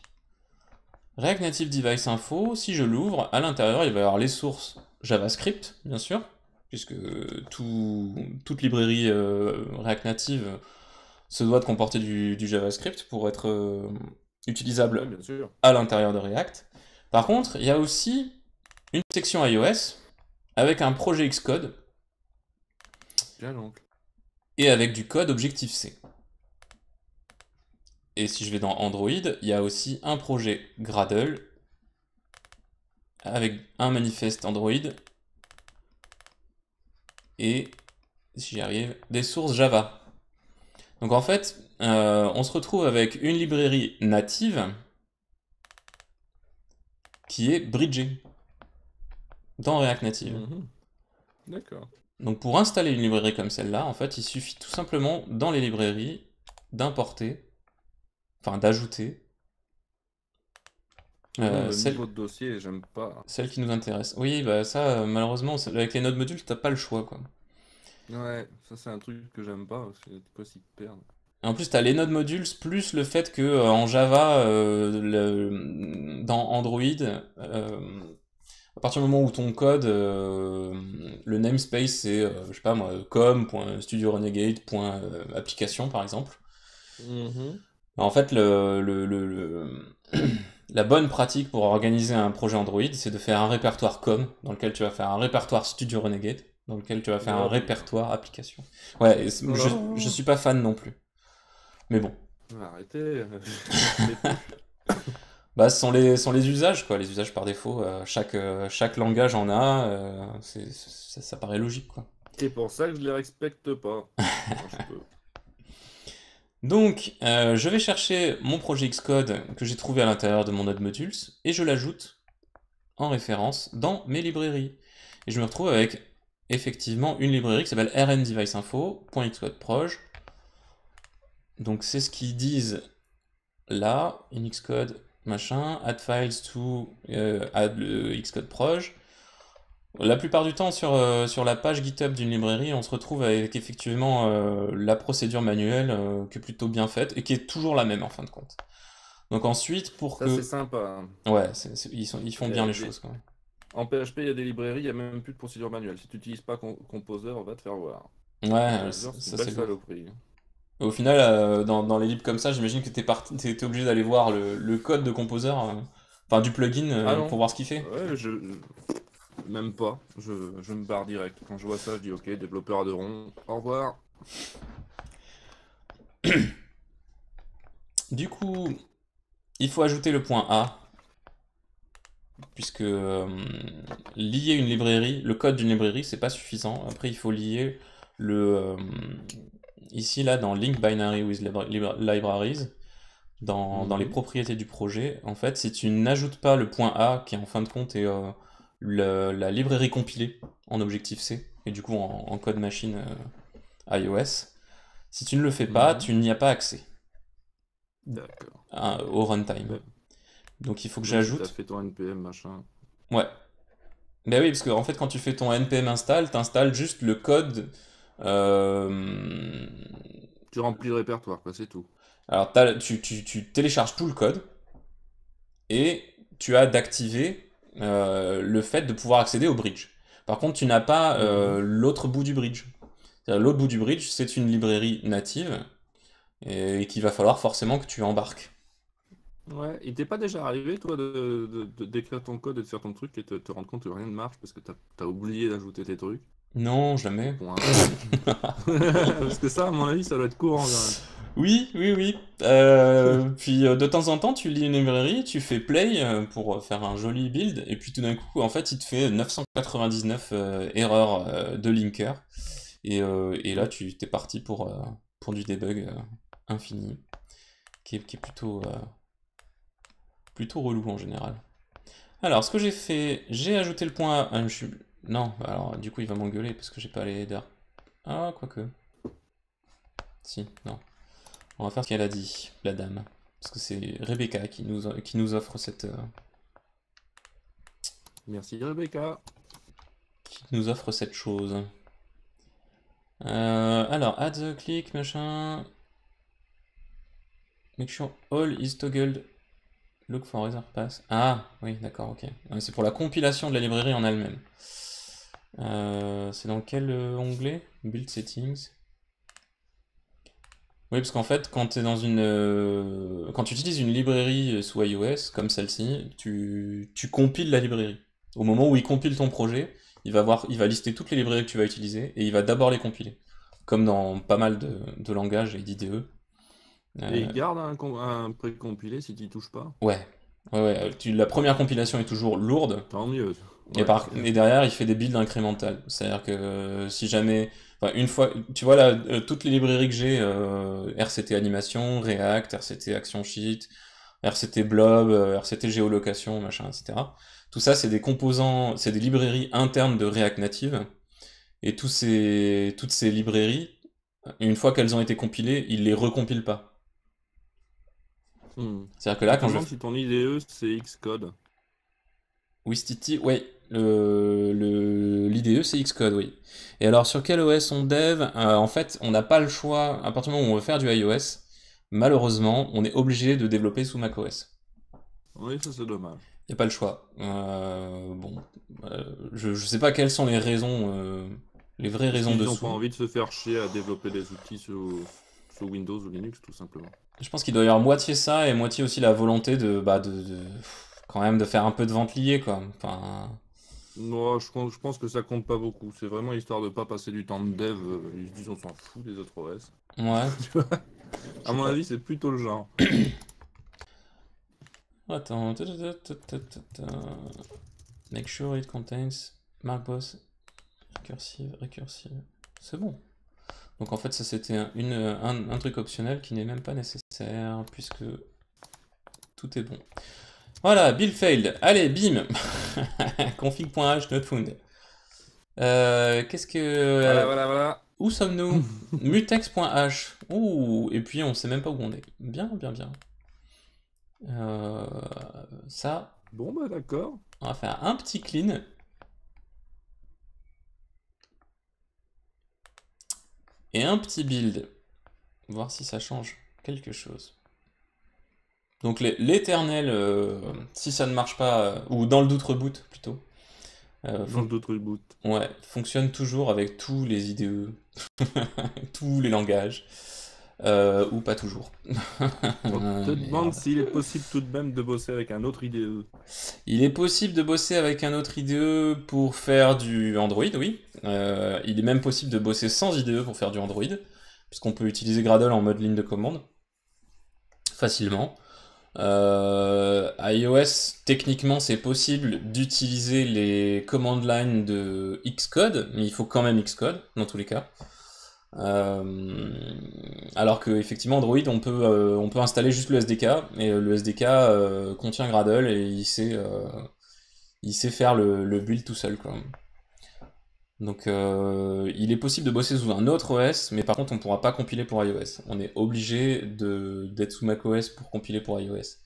React Native Device Info, si je l'ouvre, à l'intérieur, il va y avoir les sources JavaScript, bien sûr, puisque toute librairie React Native se doit de comporter du JavaScript pour être Ouais, utilisable bien sûr. à l'intérieur de React. Par contre, il y a aussi une section iOS avec un projet Xcode Bien donc. et avec du code Objective-C. Et si je vais dans Android, il y a aussi un projet Gradle avec un manifeste Android et, si j'y arrive, des sources Java. Donc en fait, on se retrouve avec une librairie native qui est bridgée dans React Native. Mhm. D'accord. Donc pour installer une librairie comme celle-là, en fait, il suffit tout simplement dans les librairies d'importer, enfin d'ajouter Le celle, niveau de dossier, j'aime pas. celle qui nous intéresse. Oui, bah ça, malheureusement, avec les nodes modules, t'as pas le choix, quoi. Ouais, ça c'est un truc que j'aime pas, parce que c'est quoi s'y perdre. Et en plus, t'as les node modules plus le fait que en Java, dans Android, à partir du moment où ton code, le namespace c'est, je sais pas moi, com.studiorenegade.application par exemple. Mhm. En fait, la bonne pratique pour organiser un projet Android, c'est de faire un répertoire com, dans lequel tu vas faire un répertoire Studio Renegade, dans lequel tu vas faire un Oh putain. répertoire application. Ouais, je Oh. suis pas fan non plus. Mais bon. Arrêtez, je l'ai plus. Bah, ce sont les usages, quoi, les usages par défaut. Chaque langage en a, ça paraît logique, quoi. C'est pour ça que je les respecte pas. Quand je peux. Donc, je vais chercher mon projet Xcode que j'ai trouvé à l'intérieur de mon node modules et je l'ajoute en référence dans mes librairies. Et je me retrouve avec effectivement une librairie qui s'appelle rndeviceInfo.xcodeproj. Donc, c'est ce qu'ils disent là, in Xcode, machin, add files to add le Xcode proj. La plupart du temps, sur la page GitHub d'une librairie, on se retrouve avec effectivement la procédure manuelle qui est plutôt bien faite et qui est toujours la même en fin de compte. Donc ensuite, pour Ça c'est que... sympa. Ouais, ils font bien les Des- choses quand même. En PHP, il y a des librairies, il n'y a même plus de procédure manuelle. Si tu n'utilises pas Composer, on va te faire voir. Ouais, Composer, c'est une ça belle c'est lourd. saloperie. Au final, dans les libs comme ça, j'imagine que t'es obligé d'aller voir le code de Composer, enfin du plugin, Ah pour non, voir ce qu'il fait. ouais, même pas. Je me barre direct. Quand je vois ça, je dis ok, développeur de rond, au revoir. Du coup, il faut ajouter le point A, puisque lier une librairie, le code d'une librairie, c'est pas suffisant. Après, il faut lier le... ici, là, dans Link Binary with Libraries, dans les Mhm. propriétés du projet, en fait, si tu n'ajoutes pas le point A, qui en fin de compte est la librairie compilée en Objective-C, et du coup en code machine iOS, si tu ne le fais pas, Mhm. tu n'y as pas accès D'accord. au runtime. Même, Donc il faut que même si tu as j'ajoute... fait ton NPM, machin. Ouais. Ben oui, parce que en fait, quand tu fais ton npm install, t'installes juste le code. euh, Tu remplis le répertoire, quoi, c'est tout. Alors, tu télécharges tout le code et tu as d'activer le fait de pouvoir accéder au bridge. Par contre, tu n'as pas Mhm. l'autre bout du bridge. L'autre bout du bridge, c'est une librairie native et qu'il va falloir forcément que tu embarques. Ouais, il t'est pas déjà arrivé, toi, d'écrire ton code et de faire ton truc et te rendre compte que rien ne marche parce que t'as oublié d'ajouter tes trucs, Non, tes jamais. points A. Parce que ça, à mon avis, ça doit être courant quand même. Oui, oui, oui. Puis de temps en temps, tu lis une librairie, tu fais play pour faire un joli build, et puis tout d'un coup, en fait, il te fait 999 erreurs de linker, et là, tu t'es parti pour du debug infini, qui est plutôt relou en général. Alors, ce que j'ai fait, j'ai ajouté le point. Non, bah alors du coup, il va m'engueuler parce que j'ai pas les headers. Ah, quoique. Si, non. On va faire ce qu'elle a dit, la dame. Parce que c'est Rebecca qui nous offre Merci, Rebecca. cette chose. Alors, add the click, machin. Make sure all is toggled. Look for other pass. Ah, oui, d'accord, ok. Ah, mais c'est pour la compilation de la librairie en elle-même. C'est dans quel onglet? Build settings. Oui, parce qu'en fait, quand tu utilises une librairie sous iOS, comme celle-ci, tu compiles la librairie. Au moment où il compile ton projet, il va lister toutes les librairies que tu vas utiliser, et il va d'abord les compiler. Comme dans pas mal de langages et d'IDE. Et Euh, il garde un précompilé si tu y touches pas. ouais. Ouais, la première compilation est toujours lourde, Tant mieux. et, Ouais. et derrière, il fait des builds incrémentales. C'est-à-dire que si jamais. Enfin, une fois. Tu vois là, toutes les librairies que j'ai, RCT Animation, React, RCT Action Sheet, RCT Blob, RCT Géolocation, machin, etc. Tout ça, c'est des composants, c'est des librairies internes de React Native. Et toutes ces librairies, une fois qu'elles ont été compilées, ils les recompilent pas. Hmm. C'est-à-dire que Je là, me quand je demande si ton IDE c'est Xcode. Wistiti, ouais, l'IDE c'est Xcode, oui. Et alors sur quel OS on dev? En fait, on n'a pas le choix, à partir du moment où on veut faire du iOS, malheureusement, on est obligé de développer sous macOS. Oui, ça c'est dommage. Il n'y a pas le choix. Bon, je sais pas quelles sont les raisons, les vraies Parce raisons qu'ils n'ont pas dessous. envie de se faire chier à développer des outils sous Windows ou Linux, tout simplement. Je pense qu'il doit y avoir moitié ça et moitié aussi la volonté quand même de faire un peu de vente liée, quoi. Enfin, Moi, je pense que ça compte pas beaucoup. C'est vraiment histoire de pas passer du temps de dev. Ils se disent on s'en fout des autres OS. ouais, Tu vois. je À sais mon pas. avis, c'est plutôt le genre. Attends. Make sure it contains Markboss recursive. C'est bon. Donc en fait, ça c'était un truc optionnel qui n'est même pas nécessaire puisque tout est bon. Voilà, build failed. Allez, bim. Config.h not found. Qu'est-ce que... Voilà, voilà, voilà. où sommes-nous? Mutex.h. Ouh, et puis on sait même pas où on est. Bien, bien, bien. Euh, ça, Bon, bah d'accord. on va faire un petit clean. Et un petit build. Voir si ça change quelque chose. Donc l'éternel, si ça ne marche pas, ou dans le doute reboot plutôt, Dans d'autres boots. ouais, fonctionne toujours avec tous les IDE, tous les langages, ou pas toujours. On te demande Merde. s'il est possible tout de même de bosser avec un autre IDE. Il est possible de bosser avec un autre IDE pour faire du Android, oui. Il est même possible de bosser sans IDE pour faire du Android, puisqu'on peut utiliser Gradle en mode ligne de commande, facilement. iOS, techniquement, c'est possible d'utiliser les command line de Xcode, mais il faut quand même Xcode, dans tous les cas. Alors que effectivement Android on peut installer juste le SDK et le SDK contient Gradle et il sait faire le build tout seul quoi. Donc il est possible de bosser sous un autre OS, mais par contre on ne pourra pas compiler pour iOS. On est obligé d'être sous macOS pour compiler pour iOS.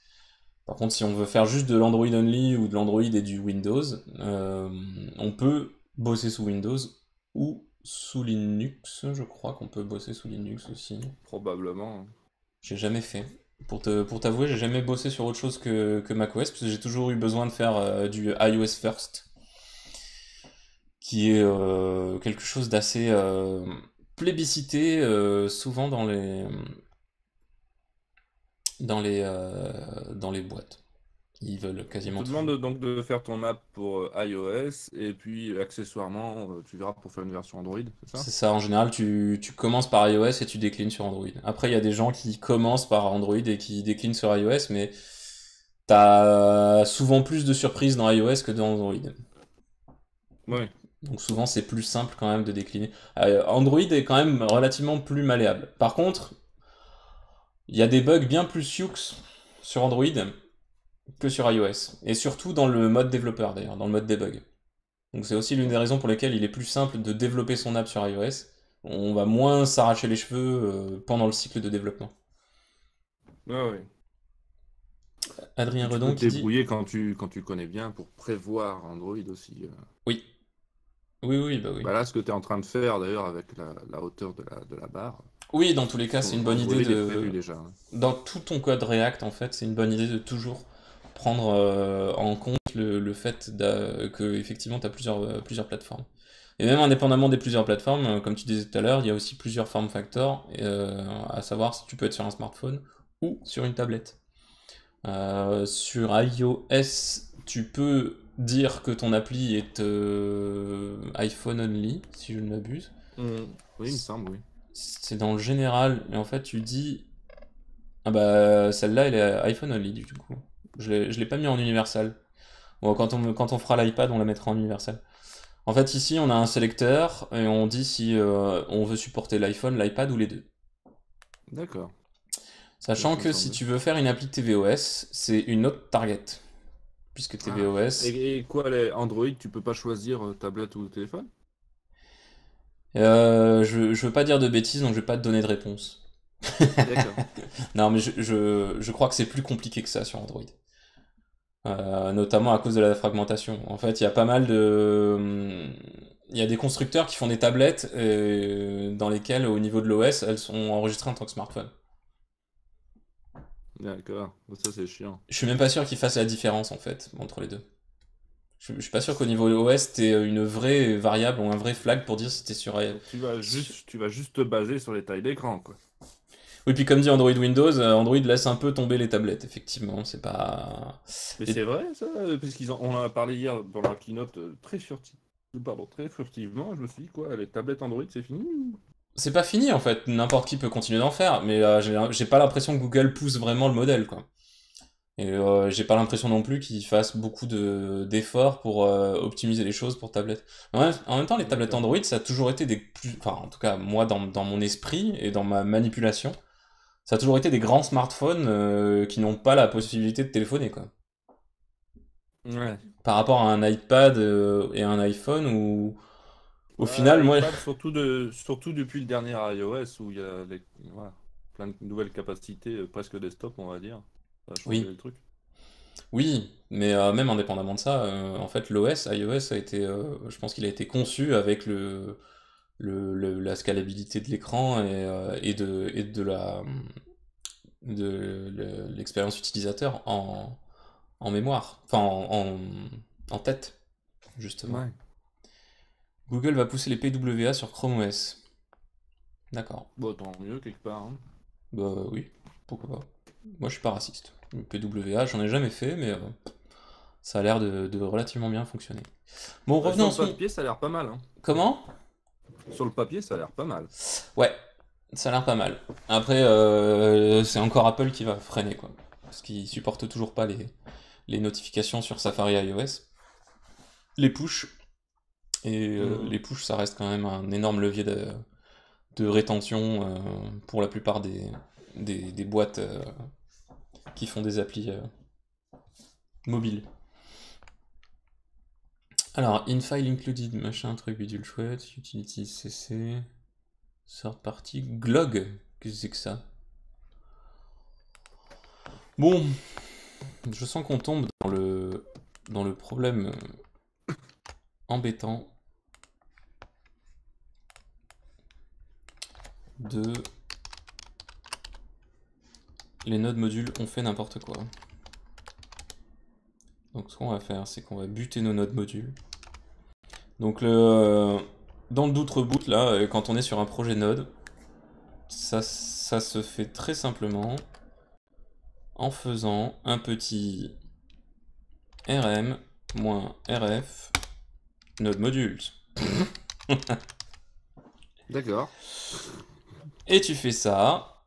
Par contre, si on veut faire juste de l'Android only ou de l'Android et du Windows, on peut bosser sous Windows ou sous Linux. Je crois qu'on peut bosser sous Linux aussi. Probablement. J'ai jamais fait. Pour t'avouer, j'ai jamais bossé sur autre chose que macOS, parce que j'ai toujours eu besoin de faire du iOS first, qui est quelque chose d'assez plébiscité, souvent dans les boîtes. Ils veulent On quasiment te toujours. demande donc de faire ton app pour iOS et puis accessoirement, tu verras pour faire une version Android, c'est ça? C'est ça, en général, tu commences par iOS et tu déclines sur Android. Après, il y a des gens qui commencent par Android et qui déclinent sur iOS, mais t'as souvent plus de surprises dans iOS que dans Android. Oui. Donc souvent, c'est plus simple quand même de décliner. Android est quand même relativement plus malléable. Par contre, il y a des bugs bien plus sioux sur Android que sur iOS. Et surtout dans le mode développeur d'ailleurs, dans le mode debug. Donc c'est aussi l'une des raisons pour lesquelles il est plus simple de développer son app sur iOS. On va moins s'arracher les cheveux pendant le cycle de développement. Ah oui. Adrien Puis tu peux Redon te qui dit débrouiller quand tu connais bien pour prévoir Android aussi. oui. Oui, oui, bah oui. Bah là, ce que tu es en train de faire d'ailleurs avec la hauteur de la barre, Oui, dans tous les cas, c'est une bonne idée Android est de... prévu déjà, hein. Dans tout ton code React, en fait, c'est une bonne idée de toujours prendre en compte le fait que effectivement tu as plusieurs plateformes. Et même indépendamment des plusieurs plateformes, comme tu disais tout à l'heure, il y a aussi plusieurs form factors, à savoir si tu peux être sur un smartphone ou sur une tablette. Sur iOS, tu peux dire que ton appli est iPhone only, si je ne m'abuse. Oui, il me semble, oui. C'est dans le général, et en fait tu dis ah bah celle-là elle est iPhone only du coup. Je l'ai pas mis en universal. Bon, quand on fera l'iPad, on la mettra en universal. En fait, ici, on a un sélecteur et on dit si on veut supporter l'iPhone, l'iPad ou les deux. D'accord. C'est ce Sachant qui me que si semblait. tu veux faire une appli tvOS, c'est une autre target. Puisque Ah. tvOS. Et quoi, les Android, tu peux pas choisir tablette ou téléphone? Je veux pas dire de bêtises, donc je vais pas te donner de réponse. D'accord. Non, mais je crois que c'est plus compliqué que ça sur Android. Notamment à cause de la fragmentation. En fait, il y a pas mal de... Il y a des constructeurs qui font des tablettes dans lesquelles, au niveau de l'OS, elles sont enregistrées en tant que smartphone. D'accord. Ça, c'est chiant. Je suis même pas sûr qu'ils fassent la différence, en fait, entre les deux. Je suis pas sûr qu'au niveau OS, t'aies une vraie variable ou un vrai flag pour dire si t'es sur... Donc tu vas juste te baser sur les tailles d'écran, quoi. Oui, puis comme dit Android Windows, Android laisse un peu tomber les tablettes, effectivement. C'est pas... Mais Et c'est vrai, ça, on en a parlé hier dans la keynote très furtivement. Je me suis dit, quoi, les tablettes Android, c'est fini? c'est pas fini, en fait. N'importe qui peut continuer d'en faire, mais j'ai pas l'impression que Google pousse vraiment le modèle, quoi. Et j'ai pas l'impression non plus qu'ils fassent beaucoup d'efforts pour optimiser les choses pour tablettes. En même temps, les tablettes D'accord. Android, ça a toujours été des plus... Enfin, en tout cas, moi, dans mon esprit et dans ma manipulation, ça a toujours été des grands smartphones qui n'ont pas la possibilité de téléphoner, quoi. Ouais. Par rapport à un iPad et un iPhone où, au Bah, final, moi... iPad, surtout depuis le dernier iOS où il y a voilà, plein de nouvelles capacités, presque desktop, on va dire. Ça a changé Oui, le truc. oui, mais même indépendamment de ça, en fait, l'OS, iOS a été... je pense qu'il a été conçu avec la scalabilité de l'écran et de l'expérience utilisateur en mémoire, enfin en tête, justement. Ouais. Google va pousser les PWA sur Chrome OS. D'accord. Bon, tant mieux, quelque part, hein. Bah oui, pourquoi pas. Moi je suis pas raciste. Le PWA, j'en ai jamais fait, mais ça a l'air de relativement bien fonctionner. Bon, Sur revenons le à son... papier, ça a l'air pas mal, hein. Comment? Sur le papier, ça a l'air pas mal. Ouais, ça a l'air pas mal. Après, c'est encore Apple qui va freiner, quoi. Parce qu'il supporte toujours pas les notifications sur Safari iOS. Les push. Et Mhm. les push, ça reste quand même un énorme levier de rétention pour la plupart des boîtes qui font des applis mobiles. Alors, in file included, machin, truc, bidule chouette, utilities cc, third party, glog, qu'est-ce que c'est que ça? Bon, je sens qu'on tombe dans le problème embêtant de les nodes modules ont fait n'importe quoi. Donc ce qu'on va faire, c'est qu'on va buter nos nodes modules. Donc dans le doute reboot, là, quand on est sur un projet node, ça se fait très simplement en faisant un petit rm-rf node modules. D'accord. Et tu fais ça,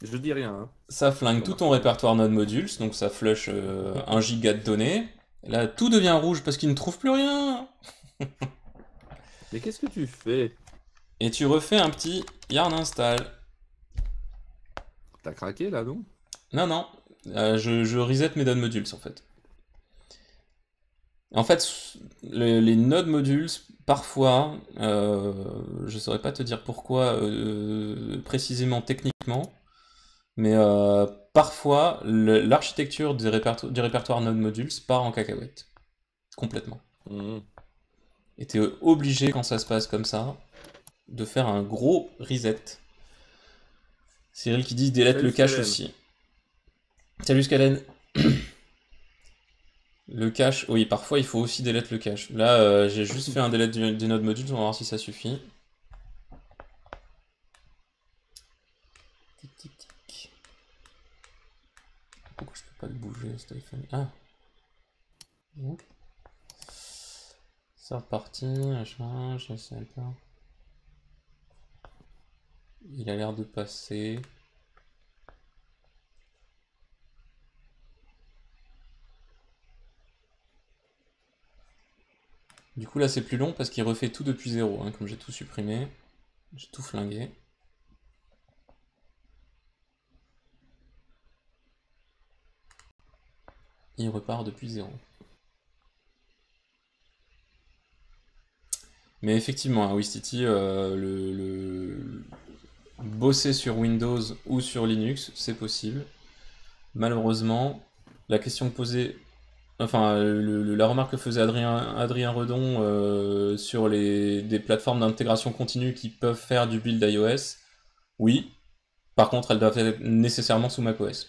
Je dis rien, hein. ça flingue Ça tout ton marche bien. répertoire node modules, donc ça flush 1 giga de données. Et là, tout devient rouge parce qu'il ne trouve plus rien. Mais qu'est-ce que tu fais? Et tu refais un petit yarn install. T'as craqué, là, non? Non, non, je reset mes node modules en fait. En fait, les node modules, parfois, je saurais pas te dire pourquoi précisément techniquement, mais parfois l'architecture du répertoire node modules part en cacahuète, complètement. Mhm. Et t'es obligé, quand ça se passe comme ça, de faire un gros reset. Cyril qui dit delete le Salut, cache Skalen. aussi. Salut Scalen. Le cache, oui, parfois il faut aussi delete le cache. Là, j'ai juste fait un delete du node module, on va voir si ça suffit. Tic tic tic. Pourquoi je peux pas le bouger cet iPhone? Ah. Bon. C'est reparti, machin, je sais pas. Il a l'air de passer. Du coup là c'est plus long parce qu'il refait tout depuis zéro, hein, comme j'ai tout supprimé. J'ai tout flingué. Il repart depuis zéro. Mais effectivement, à Wistiti, bosser sur Windows ou sur Linux, c'est possible. Malheureusement, la question posée, enfin, la remarque que faisait Adrien Redon sur des plateformes d'intégration continue qui peuvent faire du build iOS, oui. Par contre, elles doivent être nécessairement sous macOS.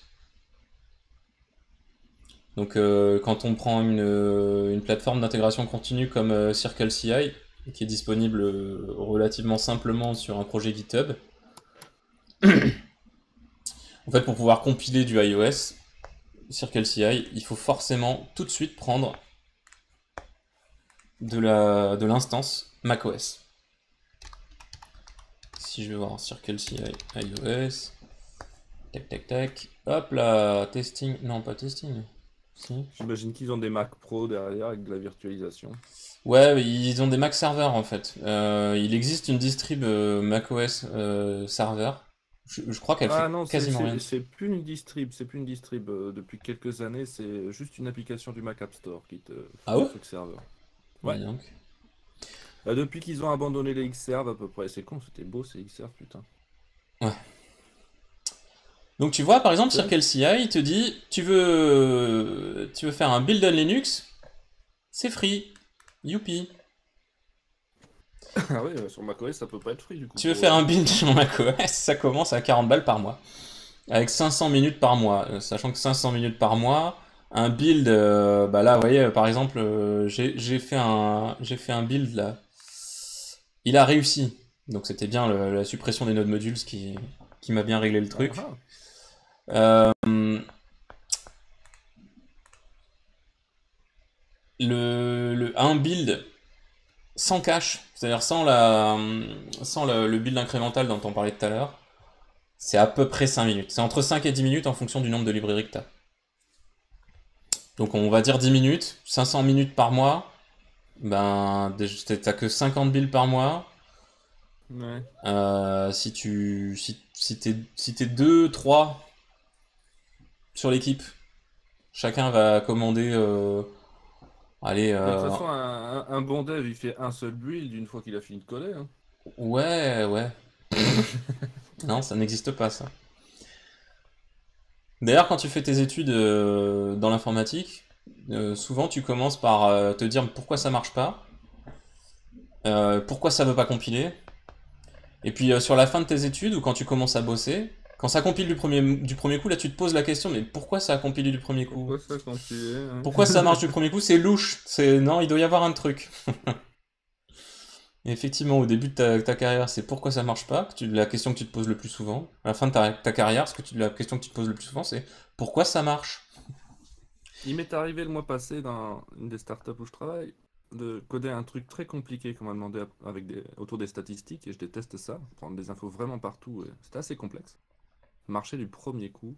Donc, quand on prend une plateforme d'intégration continue comme CircleCI, qui est disponible relativement simplement sur un projet GitHub, en fait, pour pouvoir compiler du iOS, CircleCI, il faut forcément tout de suite prendre de l'instance macOS. Si je vais voir CircleCI iOS, tac tac tac, hop là, testing, non pas testing, si. J'imagine qu'ils ont des Mac Pro derrière avec de la virtualisation. Ouais, ils ont des Mac serveurs en fait. Il existe une distrib macOS serveur. Je crois qu'elle fait Ah non, quasiment rien. c'est plus une distrib, c'est plus une distrib. Depuis quelques années, c'est juste une application du Mac App Store qui te fait Ah des ouais? trucs serveurs. Ouais, Ouais. donc. Depuis qu'ils ont abandonné les Xserve à peu près. C'est con, c'était beau ces Xserve, putain. Ouais. Donc tu vois, par exemple, Ouais. CircleCI, il te dit, tu veux faire un build on Linux, c'est free. Youpi. Ah ouais, sur macOS, ça peut pas être free du coup. Tu veux faire un build sur macOS, ça commence à 40 balles par mois. Avec 500 minutes par mois. Sachant que 500 minutes par mois, un build, bah là, vous voyez, par exemple, j'ai fait un build là. Il a réussi. Donc c'était bien la suppression des node modules qui m'a bien réglé le truc. Ah, Euh, un build sans cache, c'est-à-dire sans le build incrémental dont on parlait tout à l'heure, c'est à peu près 5 minutes. C'est entre 5 et 10 minutes en fonction du nombre de librairies que tu as. Donc on va dire 10 minutes, 500 minutes par mois, ben t'as que 50 builds par mois. ouais. Si t'es 2, 3 sur l'équipe, chacun va commander allez De toute façon, un bon dev, il fait un seul build une fois qu'il a fini de coder, hein. ouais. Non, ça n'existe pas ça. D'ailleurs, quand tu fais tes études dans l'informatique, souvent tu commences par te dire pourquoi ça marche pas, pourquoi ça veut pas compiler, et puis sur la fin de tes études ou quand tu commences à bosser, quand ça compile du premier coup, là tu te poses la question mais pourquoi ça a compilé du premier coup? Pourquoi ça compilé, hein? Pourquoi ça marche du premier coup? C'est louche. Non, il doit y avoir un truc. Et effectivement, au début de ta carrière, c'est pourquoi ça marche pas, la question que tu te poses le plus souvent. À la fin de ta carrière, la question que tu te poses le plus souvent, c'est pourquoi ça marche? Il m'est arrivé le mois passé dans une des startups où je travaille de coder un truc très compliqué qu'on m'a demandé autour des statistiques et je déteste ça, prendre des infos vraiment partout. C'était assez complexe. Marché du premier coup.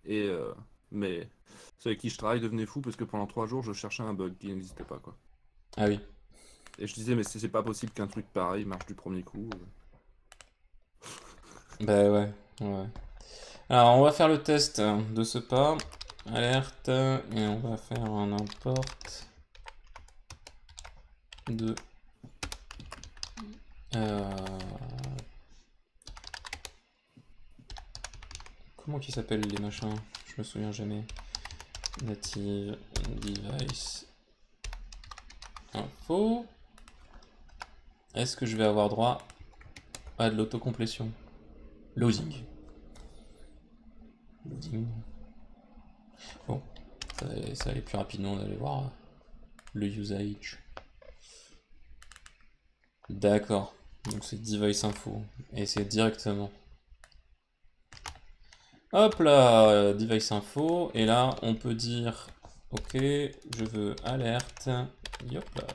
Et mais ceux avec qui je travaille devenaient fous parce que pendant 3 jours je cherchais un bug qui n'existait pas quoi. Ah oui. Et je disais mais c'est pas possible qu'un truc pareil marche du premier coup. Bah ouais. Alors, on va faire le test de ce pas. Alerte. Et on va faire un import de... Comment qu'ils s'appellent les machins? Je me souviens jamais. Native device info. Est-ce que je vais avoir droit à de l'autocomplétion? Loading. Bon, ça va aller plus rapidement d'aller voir le usage. D'accord. Donc c'est device info. Et c'est directement. Hop là, device info. Et là, on peut dire, ok, je veux alerte. Hop là.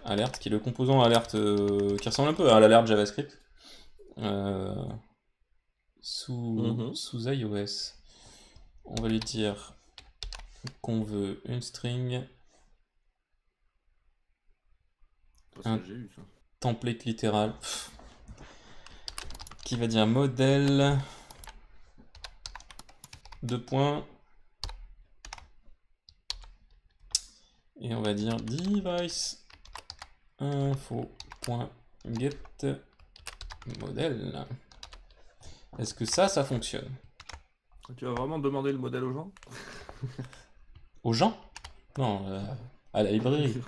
Alerte, qui est le composant alerte qui ressemble un peu à l'alerte JavaScript. Sous iOS. On va lui dire qu'on veut une string pas ce Un que j'ai eu, ça. template littéral. Qui va dire modèle. 2 points. Et on va dire device info.get modèle. Est-ce que ça fonctionne? Tu vas vraiment demander le modèle aux gens? Aux gens? Non, à la librairie.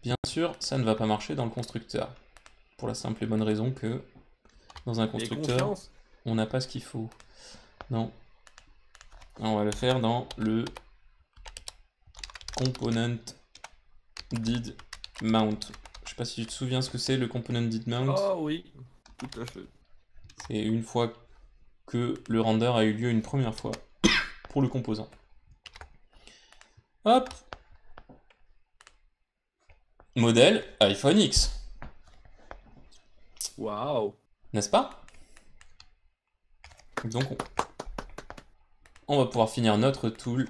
Bien sûr, ça ne va pas marcher dans le constructeur. Pour la simple et bonne raison que dans un constructeur, on n'a pas ce qu'il faut. Non. On va le faire dans le component did mount. Je sais pas si tu te souviens ce que c'est le component did mount. Oh oui, tout à fait. C'est une fois que le render a eu lieu une première fois pour le composant. Hop. Modèle iPhone X. Waouh. N'est-ce pas? Donc on va pouvoir finir notre tool.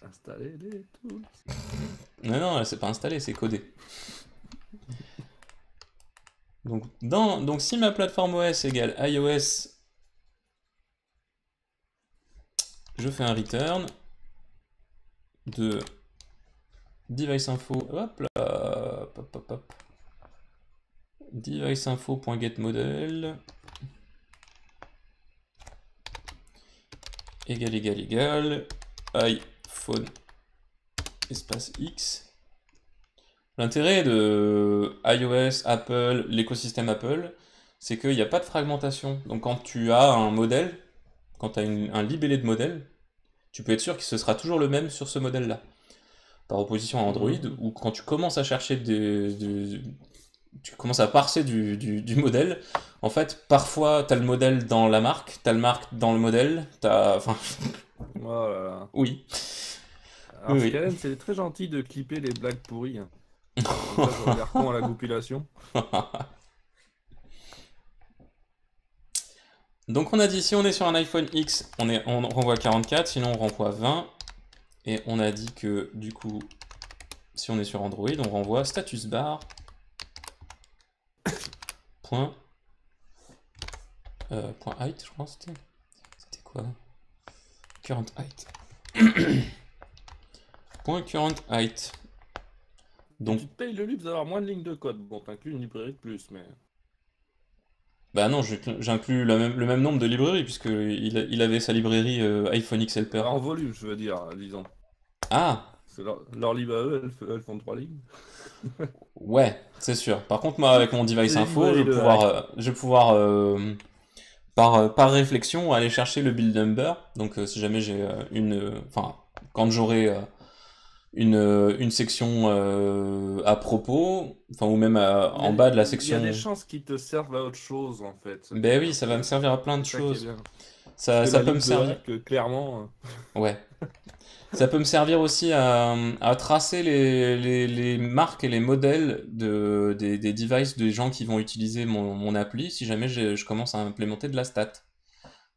Installer les tools. Non, c'est pas installé, c'est codé. Donc si ma plateforme OS égale iOS, je fais un return de device info, hop là, hop. Device info.getModel égal iPhone espace X. L'intérêt de iOS, Apple, l'écosystème Apple, c'est qu'il n'y a pas de fragmentation. Donc quand tu as un modèle, quand tu as un libellé de modèle, tu peux être sûr que ce sera toujours le même sur ce modèle-là. Par opposition à Android, où quand tu commences à chercher tu commences à parser du modèle, en fait, parfois, tu as le modèle dans la marque, tu as le marque dans le modèle, enfin... Oh là là. Oui. Alors, Oui. Karen, c'est très gentil de clipper les blagues pourries. Hein. Comme ça, j'aurais l'air con à la compilation. Donc on a dit, si on est sur un iPhone X, on renvoie 44, sinon on renvoie 20. Et on a dit que, du coup, si on est sur Android, on renvoie status bar. Point height, je crois, c'était quoi? Current height. Point current height. Donc tu te payes le luxe d'avoir moins de lignes de code. Bon, t'inclus une librairie de plus, mais... Bah non, j'inclus le même nombre de librairies, puisqu'il avait sa librairie iPhone X Helper. En volume, je veux dire, disons. Ah! Leur lib à eux, elles font 3 lignes. Ouais, c'est sûr. Par contre, moi, avec mon device info, je vais pouvoir par réflexion, aller chercher le build number. Donc, si jamais j'ai enfin, quand j'aurai une section à propos, enfin, ou même en bas de la section. Il y a des chances qu'ils te servent à autre chose, en fait. Ben oui, ça va me servir à plein de choses. Ça peut me servir. Clairement. Ouais. Ça peut me servir aussi à tracer les marques et les modèles des devices des gens qui vont utiliser mon appli si jamais je commence à implémenter de la stat.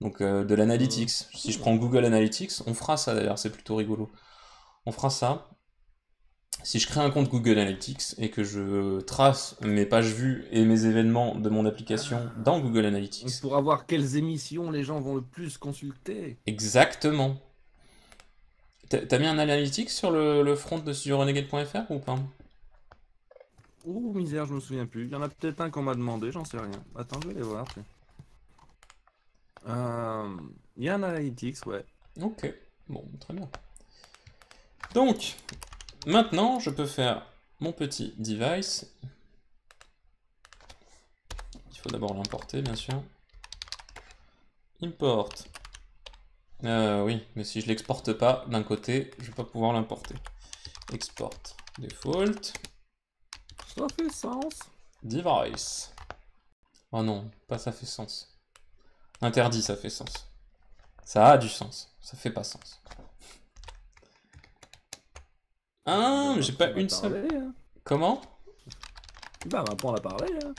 Donc de l'analytics. Si je prends Google Analytics, on fera ça d'ailleurs, c'est plutôt rigolo. On fera ça. Si je crée un compte Google Analytics et que je trace mes pages vues et mes événements de mon application dans Google Analytics. Pour avoir quelles émissions les gens vont le plus consulter. Exactement. T'as mis un analytics sur le front sur renegade.fr ou pas? Ouh, misère, je me souviens plus. Il y en a peut-être un qu'on m'a demandé, j'en sais rien. Attends, je vais aller voir. Il y a un analytics, ouais. Ok, bon, très bien. Donc, maintenant, je peux faire mon petit device. Il faut d'abord l'importer, bien sûr. Import. Oui, mais si je l'exporte pas d'un côté, je vais pas pouvoir l'importer. Export default. Ça fait sens. Device. Oh non, pas ça fait sens. Interdit, ça fait sens. Ça a du sens, ça fait pas sens. Ah, mais j'ai pas une seule. Hein. Comment? Bah, on va apprendre à parler. Hein.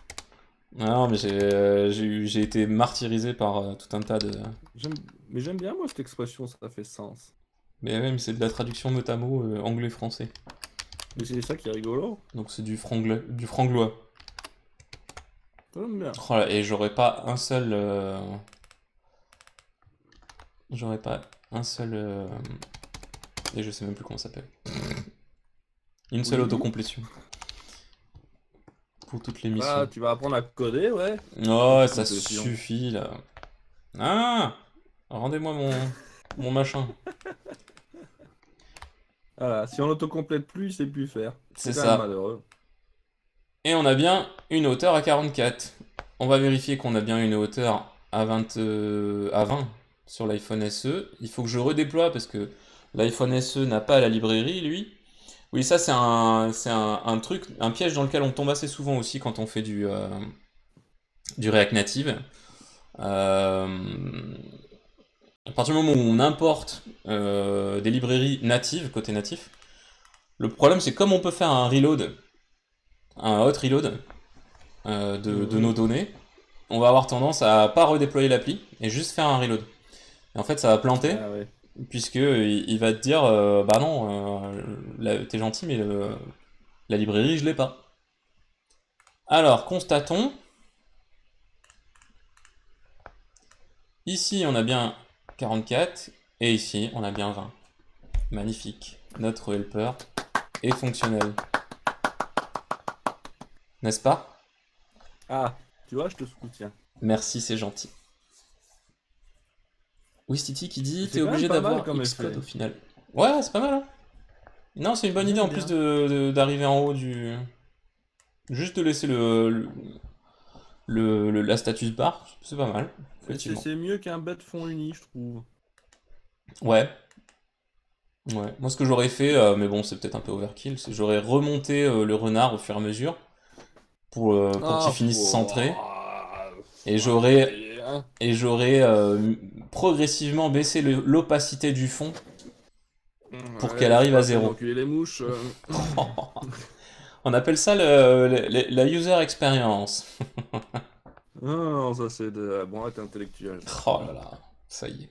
Non, mais j'ai été martyrisé par tout un tas de... J'aime... Mais j'aime bien, moi, cette expression, ça fait sens. Mais ouais, mais c'est de la traduction mot à mot anglais-français. Mais c'est ça qui est rigolo. Donc c'est du franglois. J'aime bien. Oh là, et j'aurais pas un seul... J'aurais pas un seul... Et je sais même plus comment ça s'appelle. Une seule Oui. autocomplétion. Pour toute l'émission. Ah, tu vas apprendre à coder, ouais. Oh, ça Autocomplétion. suffit là. Ah! Rendez-moi mon machin. Voilà, si on l'autocomplète plus, il sait plus faire. C'est quand même ça. malheureux. Et on a bien une hauteur à 44. On va vérifier qu'on a bien une hauteur à 20 sur l'iPhone SE. Il faut que je redéploie parce que l'iPhone SE n'a pas la librairie, lui. Oui, ça c'est un truc, un piège dans lequel on tombe assez souvent aussi quand on fait du React Native. À partir du moment où on importe des librairies natives, côté natif, le problème c'est comme on peut faire un reload, un hot reload de nos données, on va avoir tendance à pas redéployer l'appli et juste faire un reload. Et en fait ça va planter, Ah ouais. puisque il va te dire bah non, t'es gentil mais la librairie je l'ai pas. Alors constatons, ici on a bien 44 et ici on a bien 20. Magnifique, notre helper est fonctionnel. N'est-ce pas? Ah, tu vois, je te soutiens. Merci, c'est gentil. Wistiti qui dit C'est t'es quand même obligé pas mal d'avoir comme Xcode effet. au final. Ouais, c'est pas mal, hein. Non, c'est une bonne idée J'aime en plus bien. d'arriver en haut du. Juste de laisser la status bar, c'est pas mal, effectivement. C'est mieux qu'un bête fond uni, je trouve. Ouais, ouais. Moi, ce que j'aurais fait, mais bon, c'est peut-être un peu overkill, c'est j'aurais remonté le renard au fur et à mesure pour qu'il Ah, finisse centré. Et allez, hein. j'aurais progressivement baissé l'opacité du fond pour qu'elle Ouais, c'est arrive pas à la peine zéro. d'enculer les mouches. On appelle ça la user experience. Non, non, ça c'est de la boîte intellectuelle. Oh là là, ça y est.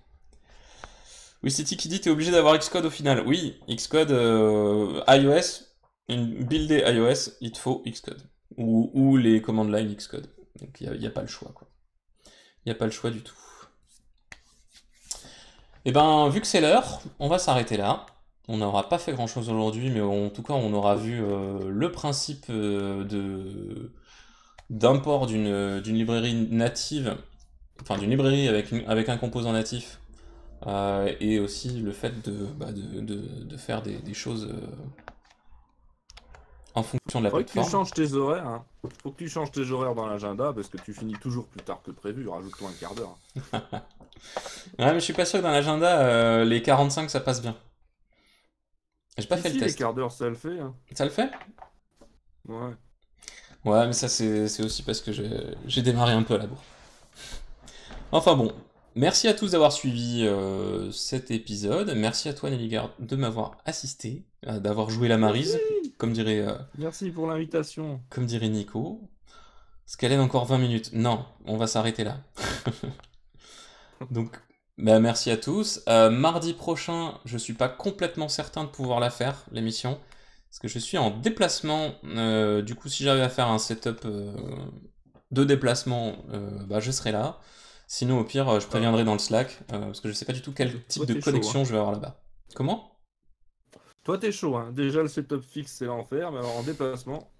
Oui, c'est qui dit t'es obligé d'avoir Xcode au final. Oui, Xcode iOS, une buildée iOS, il te faut Xcode. Ou les command line Xcode. Donc il n'y a pas le choix, quoi. Il n'y a pas le choix du tout. Et ben, vu que c'est l'heure, on va s'arrêter là. On n'aura pas fait grand chose aujourd'hui, mais en tout cas, on aura vu le principe d'import d'une librairie native, enfin d'une librairie avec un composant natif, et aussi le fait de faire des choses en fonction de la Faudrait que tu plateforme. changes tes horaires. Hein. Faut que tu changes tes horaires dans l'agenda parce que tu finis toujours plus tard que prévu. Rajoute-toi un quart d'heure. Ouais, mais je suis pas sûr que dans l'agenda, les 45 ça passe bien. J'ai pas fait le Si, les test. quarts d'heure, ça le fait. Hein. Ça le fait? Ouais. Ouais, mais ça c'est aussi parce que j'ai démarré un peu à la bourre. Enfin bon, merci à tous d'avoir suivi cet épisode. Merci à toi Nellygar de m'avoir assisté, d'avoir joué la Maryse, comme Merci pour l'invitation. dirait Nico. Scalène encore 20 minutes. Non, on va s'arrêter là. Donc, bah, merci à tous. Mardi prochain, je suis pas complètement certain de pouvoir la faire, l'émission, parce que je suis en déplacement. Du coup, si j'arrive à faire un setup de déplacement, bah, je serai là. Sinon, au pire, je préviendrai dans le Slack, parce que je sais pas du tout quel type de t'es connexion chaud, hein. je vais avoir là-bas. Comment? Toi, t'es chaud. Hein. Déjà, le setup fixe, c'est l'enfer. Mais alors, en déplacement.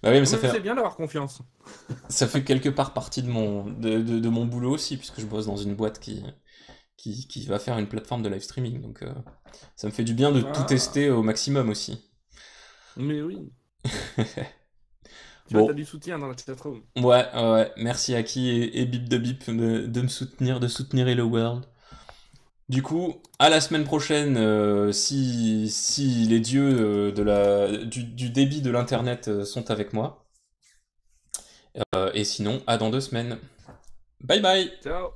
Bah oui, mais Mais c'est bien d'avoir confiance. ça fait quelque part partie de mon boulot aussi, puisque je bosse dans une boîte qui va faire une plateforme de live streaming. Donc, ça me fait du bien de tout Ah. tester au maximum aussi. Mais oui. Tu vois, Bon, t'as du soutien dans la chatroom. ouais, merci Aki et Bip de Bip de me soutenir, de soutenir Hello World. Du coup, à la semaine prochaine, si les dieux du débit de l'internet sont avec moi. Et sinon, à dans 2 semaines. Bye bye! Ciao.